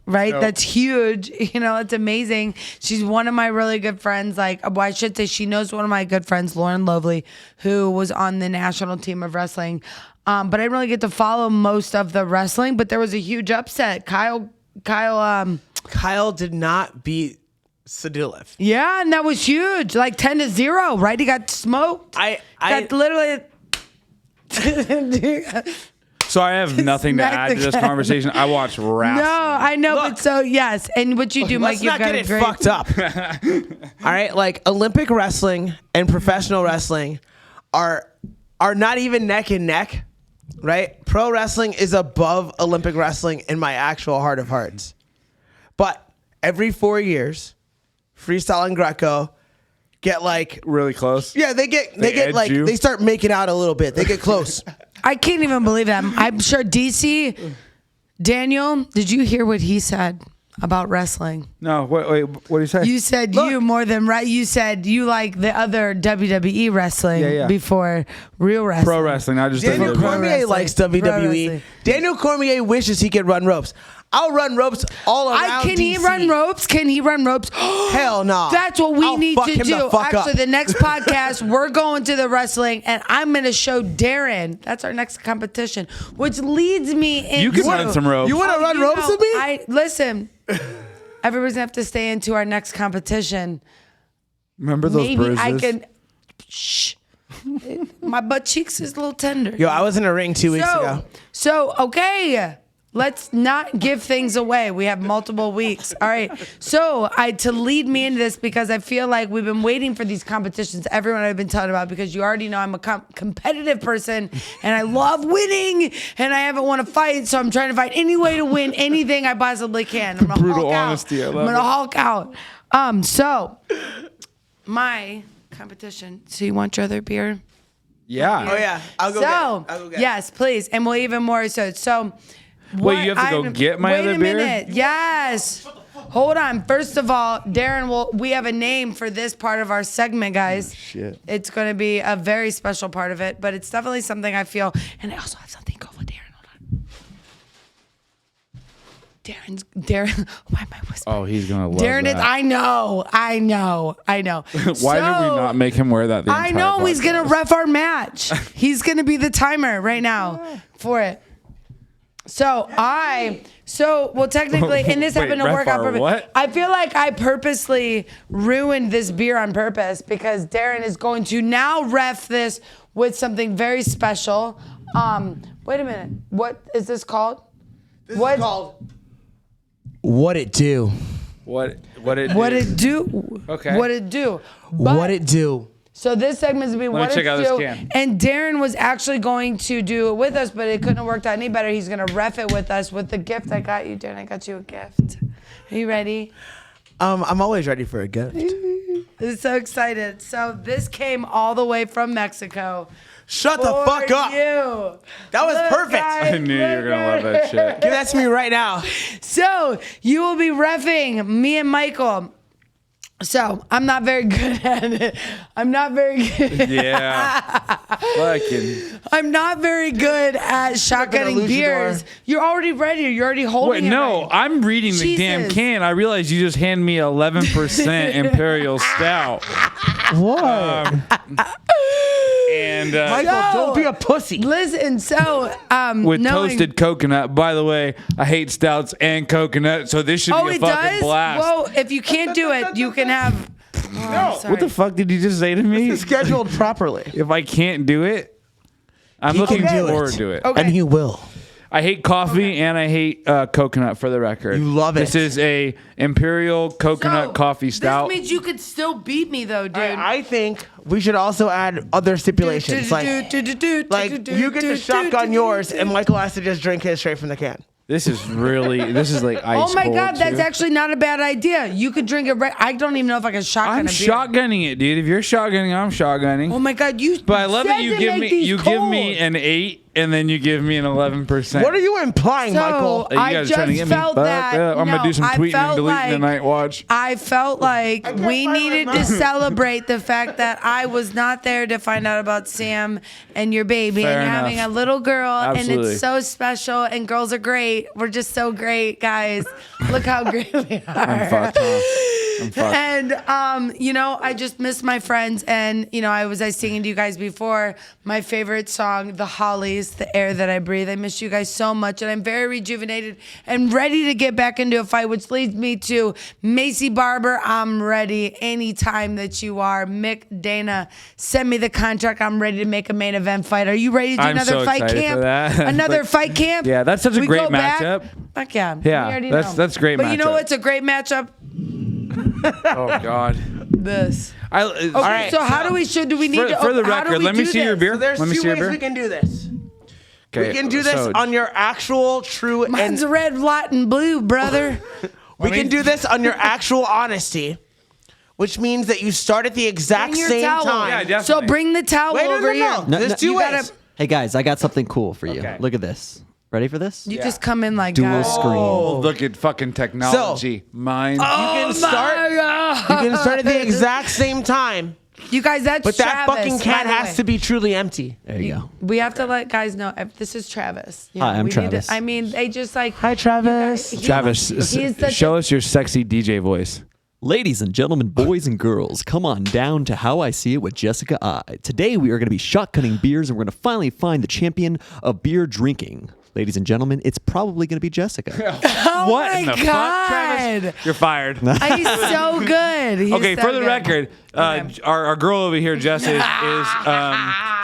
Right? Nope. That's huge. You know, it's amazing. She's one of my really good friends. Like, well, I should say she knows one of my good friends, Lauren Lovely, who was on the national team of wrestling. But I didn't really get to follow most of the wrestling, but there was a huge upset. Kyle Kyle did not beat Sadulaev. yeah, and that was huge. Like 10-0, right? He got smoked. Got literally So I have nothing to Smack add the to this cat. conversation. I watch wrestling. No, I know, Look. but so yes. And what you do, Mike, Let's you've not got get a it great fucked up. All right, like Olympic wrestling and professional wrestling are not even neck and neck, right? Pro wrestling is above Olympic wrestling in my actual heart of hearts. But every 4 years, freestyle and Greco get like Really close. yeah, they get edge like you? they start making out a little bit. They get close. I can't even believe that. I'm sure DC, Daniel, did you hear what he said about wrestling? No, wait, what do you say? You said you more than right. You said you like the other WWE wrestling Yeah. before real wrestling. Pro wrestling, not just Daniel WWE. Cormier wrestling. likes Pro WWE. wrestling. Daniel Cormier wishes he could run ropes. I'll run ropes all around Can he DC. run ropes? Can he run ropes? Hell no. That's what we I'll need fuck to him the do. fuck Actually, up. the next podcast, we're going to the wrestling, and I'm going to show Darren. That's our next competition, which leads me into... You can run some ropes. You want to run You ropes know, with me? Listen, everybody's going to have to stay into our next competition. Remember those Maybe bruises? I can... Shh. My butt cheeks is a little tender. Yo, I was in a ring 2 weeks ago. So, okay. Let's not give things away. We have multiple weeks. All right. So, to lead me into this, because I feel like we've been waiting for these competitions, everyone I've been telling about, because you already know I'm a competitive person and I love winning and I haven't won a fight. So I'm trying to find any way to win anything I possibly can. I'm gonna Brutal Hulk out. honesty, I love I'm gonna it. Hulk out. So my competition. So you want your other beer? Yeah. Oh yeah, I'll go get it. Yes, please. And we'll even more so. Wait, you have to go get my other beer? Wait a minute. Yes. Hold on. First of all, Darren, we have a name for this part of our segment, guys. Shit. It's going to be a very special part of it, but it's definitely something I feel. And I also have something cool with Darren. Hold on. Darren. Why am I whispering? Oh, he's gonna love Darren that. is. I know. Why did we So, not make him wear that? The I entire know he's podcast? gonna ref our match. He's gonna be the timer right now for it. So technically, and this Wait, happened to ref work out our perfect. what? I feel like I purposely ruined this beer on purpose because Darren is going to now ref this with something very special. Wait a minute. What is this called? This is called What It Do. What it do? Okay. What it do? What It Do. So this segment's gonna be me what check it's out this do. can. And Darren was actually going to do it with us, but it couldn't have worked out any better. He's gonna ref it with us with the gift I got you, Darren. I got you a gift. Are you ready? I'm always ready for a gift. I'm so excited. So this came all the way from Mexico. Shut the for fuck up. You. That was Look, perfect. guys, I knew you were gonna love that shit. Give that to me right now. So you will be reffing me and Michael. So I'm not very good at it. I'm not very good. Yeah. Fucking. I'm not very good at shotgunning luchador. beers. You're already ready. You're already holding Wait, it. no, right. I'm reading the damn Jesus. can. I realize you just hand me 11% Imperial Stout. What? And Michael, So- don't be a pussy. Listen, so with knowing- toasted coconut. By the way, I hate stouts and coconut, so this should Oh, be a it fucking does. blast. Well, if you can't do it, you can have. Oh, What the fuck did you just say to me? It's scheduled properly. If I can't do it, I'm looking can do forward it. to it. Okay. And he will. I hate coffee and I hate coconut, for the record. You love it. This is a Imperial coconut So, coffee stout. This means you could still beat me, though, dude. I think we should also add other stipulations. Like you get to shotgun yours, and Michael has to just drink his straight from the can. This is like ice Oh my cold, God, that's too. actually not a bad idea. You could drink it right. I don't even know if I can shotgun I'm a beer. shotgunning it, dude. If you're shotgunning, I'm shotgunning. Oh my God, you. But I love said that you to give make me these give me cold. an 8 and then you give me an 11%. What are you implying, Michael? You I guys trying to just get me felt fucked that. up? I'm gonna do some I tweeting and felt deleting like- tonight. Watch. I felt like can't we find my needed to mouth. celebrate the fact that I was not there to find out about Sam and your baby Fair and enough. having a little girl. And Absolutely. it's so special. And girls are great. We're just so great, guys. Look how great we are. I'm fucked. Huh? I'm fucked. And you know, I just miss my friends. And you know, I was singing to you guys before my favorite song, The Hollies, The Air That I Breathe. I miss you guys so much, and I'm very rejuvenated and ready to get back into a fight, which leads me to Macy Barber. I'm ready anytime that you are. Mick Dana, send me the contract. I'm ready to make a main event fight. Are you ready to do I'm another so fight excited camp? for that. Another Like, fight camp? yeah, that's such a We great go back? matchup. Fuck yeah. Yeah, We already that's know. a great But you know matchup. what's a great matchup? Oh God. This. All Okay, right. so how do we need to For the how do record, we let me do see your this? beer. So there's Let me two see your ways beer. we can do this. Okay, We can do this so- on your actual true Mine's and red, white, and blue, brother. we can do this on your actual honesty, which means that you start at the exact Bring your same towel. time. Yeah, definitely. So bring the towel Wait, no, over no, no. here. No, There's no, two you ways. gotta- Hey guys, I got something cool for you. Okay. Look at this. Ready for this? You just come in like Dual that. screen. Oh, look at fucking technology. Mine. You can start. You can start at the exact same time, You guys, that's but that Travis, fucking can by the has way. to be truly empty. There you go. We have to let guys know this is Travis. You Hi, know, I'm we need to- Travis. I mean, they just like. Hi, Travis. Travis, He's such show us your sexy DJ voice. Ladies and gentlemen, boys and girls, come on down to How I See It with Jessica I. Today we are going to be shotgunning beers and we're going to finally find the champion of beer drinking. Ladies and gentlemen, it's probably going to be Jessica. Oh What my in the God. fuck, Travis? You're fired. He's so good. He's Okay, so for the good. record, Okay. our girl over here, Jess, is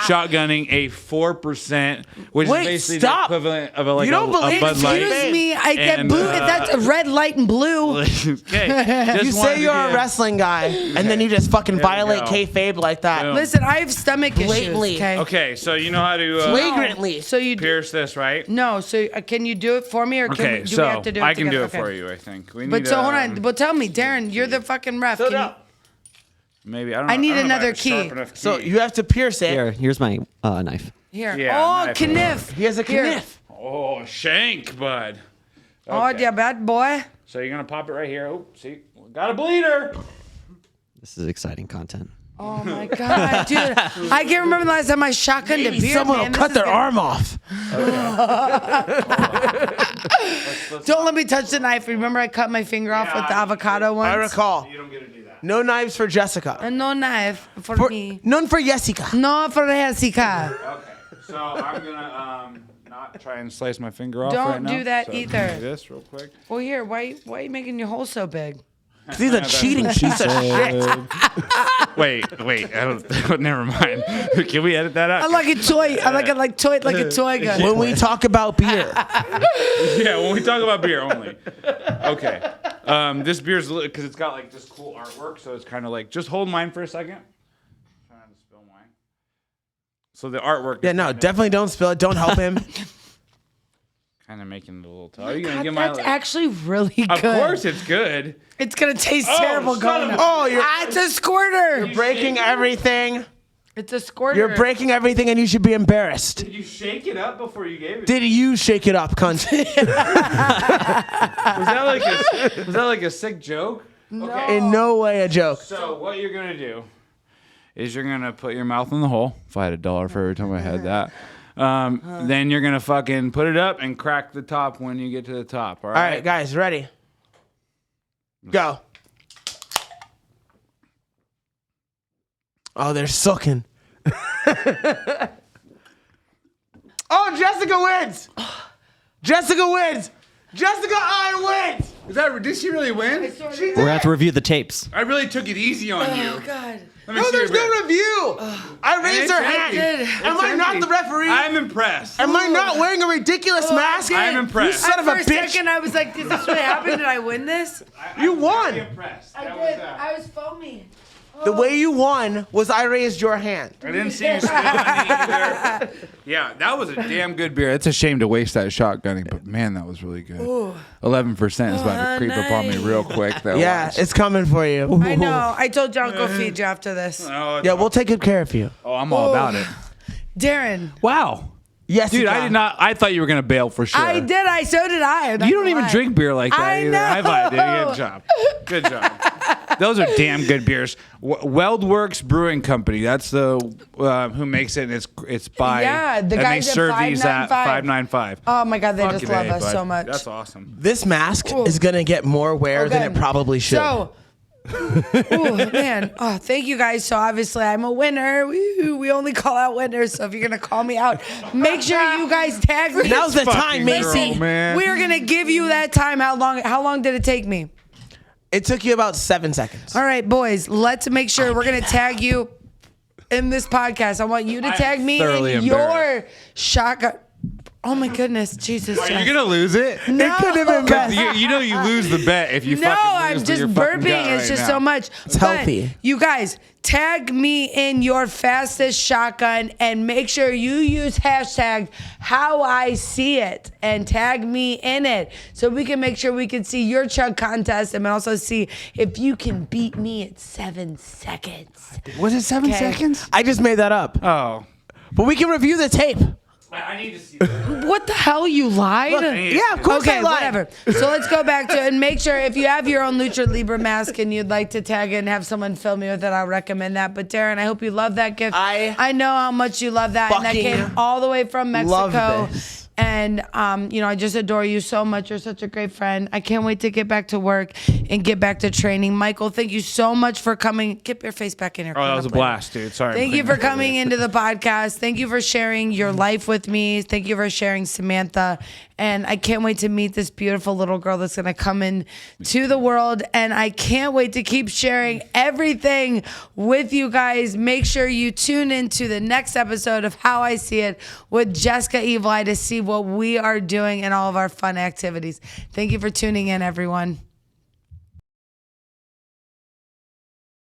shotgunning a 4%, which Wait, is basically stop. the equivalent of a You don't believe- a Bud Light. Excuse me, I get And, blue. That's a red, light, and blue. Okay, just You wanted say to you're a give- wrestling guy, and then you just fucking There we violate go. kayfabe like that. Boom. Listen, I have stomach Blatantly. issues. Okay. Okay, so you know how to Flagrantly. So you pierce this, right? no. So can you do it for me, or can Okay, we, do so we have to do it I can do together? it for Okay. you, I think. We need But so hold um, on. Well, tell me, Darren, you're the fucking ref. So Can no. you, Maybe I don't. I need don't know if another have a sharp key. enough So key. you have to pierce it. Here's my knife. here. Yeah, oh, knife. kniff. He has a Here. kniff. Oh, shank, bud. Oh, Okay. yeah, bad boy. So you're gonna pop it right here. Oh, see, got a bleeder. This is exciting content. Oh my God, dude! I can't remember the last time I shotgunned a Maybe beer. someone man. will This cut is their good. arm off. Don't let me touch the knife. Remember, I cut my finger off with the avocado once. I recall. You don't get to do that. No knives for Jessica. And no knife for me. None for Jessica. No for Jessica. Okay, so I'm gonna not try and slice my finger off Don't right now. do that So either. do this real quick. Well, here, why are you making your hole so big? He's a cheating piece of shit. Wait. I don't. Never mind. Can we edit that out? I like a toy. I like a toy gun. When we talk about beer, Yeah, when we talk about beer only. Okay. This beer's because it's got like this cool artwork, so it's kind of like just hold mine for a second. Trying not to spill mine. So the artwork. yeah, is no, definitely don't spill it. Don't help him. Kind of making it a little tough. Are you gonna God, get my? that's actually really good. Of course, it's good. It's gonna taste Oh, terrible son going of up. a- Oh, you're It's a squirter. breaking everything. It's a squirter. You're breaking everything, and you should be embarrassed. Did you shake it up before you gave it? Did you shake it up, cunt? Was that like a sick joke? Okay. In no way a joke. So what you're gonna do is you're gonna put your mouth in the hole. If I had $1 for every time I had that. Then you're gonna fucking put it up and crack the top when you get to the top. All All right, right, guys, ready? Go. Oh, they're sucking. Oh, Jessica wins. Jessica wins. Jessica I wins. Did she really win? She We're did. going to have to review the tapes. I really took it easy on you. Oh God. Let me No, see there's your no beer. review. I raised it's her empty. hand. It's Am I not empty. the referee? I'm impressed. Am I not wearing a ridiculous mask? did. I'm impressed. You son of a For a bitch. second, I was like, "Did this really happen? Did I win this?" You won. Impressed. I That did. was, I was foamy. The way you won was I raised your hand. I didn't see you spit on it either. Yeah, that was a damn good beer. It's a shame to waste that shotgunning, but man, that was really good. 11% is about to creep up on me real quick. Though. Yeah, Watch. it's coming for you. I know. I told John go feed you after this. Oh, Yeah, we'll take good care of you. I'm all about it. Darren, Wow. Yes, Dude, I did not. I thought you were gonna bail for sure. I did. So did I. You don't even drink beer like that I either. know. High five, dude. Good job. Good job. Those are damn good beers. Weldworks Brewing Company. That's the who makes it. And it's by the and they guys at serve these at 595. 595. Oh my God, they just Fucking love A, us bud. so much. That's awesome. This mask is gonna get more wear than Okay. it probably should. So, ooh, man. Oh, thank you guys. So obviously I'm a winner. We only call out winners. So if you're gonna call me out, make sure you guys tag me. Now's the Fucking time, Macy. girl, man. We're gonna give you that time. How long did it take me? It took you about 7 seconds. All right, boys. Let's make sure we're gonna tag you in this podcast. I want you to tag me thoroughly in your embarrassed. shotgun. Oh my goodness, Jesus! Are you Jess. gonna lose it? No. It could have been best. You know you lose the bet if you No, fucking I'm lose just your fucking burping. gut It's right just now. so much. It's But healthy. You guys, tag me in your fastest shotgun and make sure you use hashtag how I see it and tag me in it so we can make sure we can see your chug contest and also see if you can beat me at 7 seconds. Was it 7 Okay. seconds? I just made that up. Oh. But we can review the tape. I need to see that. What the hell? You lied? Yeah, of course Okay, I lied. whatever. So let's go back to it and make sure if you have your own Lucha Libre mask and you'd like to tag it and have someone film me with it, I'll recommend that. But Darren, I hope you love that gift. I know how much you love that, and that fucking came all the way from Mexico. love this. And I just adore you so much. You're such a great friend. I can't wait to get back to work and get back to training. Michael, thank you so much for coming. Get your face back in here. Oh, that was a blast, dude. Sorry. Thank you for coming into the podcast. Thank you for sharing your life with me. Thank you for sharing Samantha. And I can't wait to meet this beautiful little girl that's going to come in to the world. And I can't wait to keep sharing everything with you guys. Make sure you tune into the next episode of How I See It with Jessica Evil Eye to see what we are doing and all of our fun activities. Thank you for tuning in, everyone.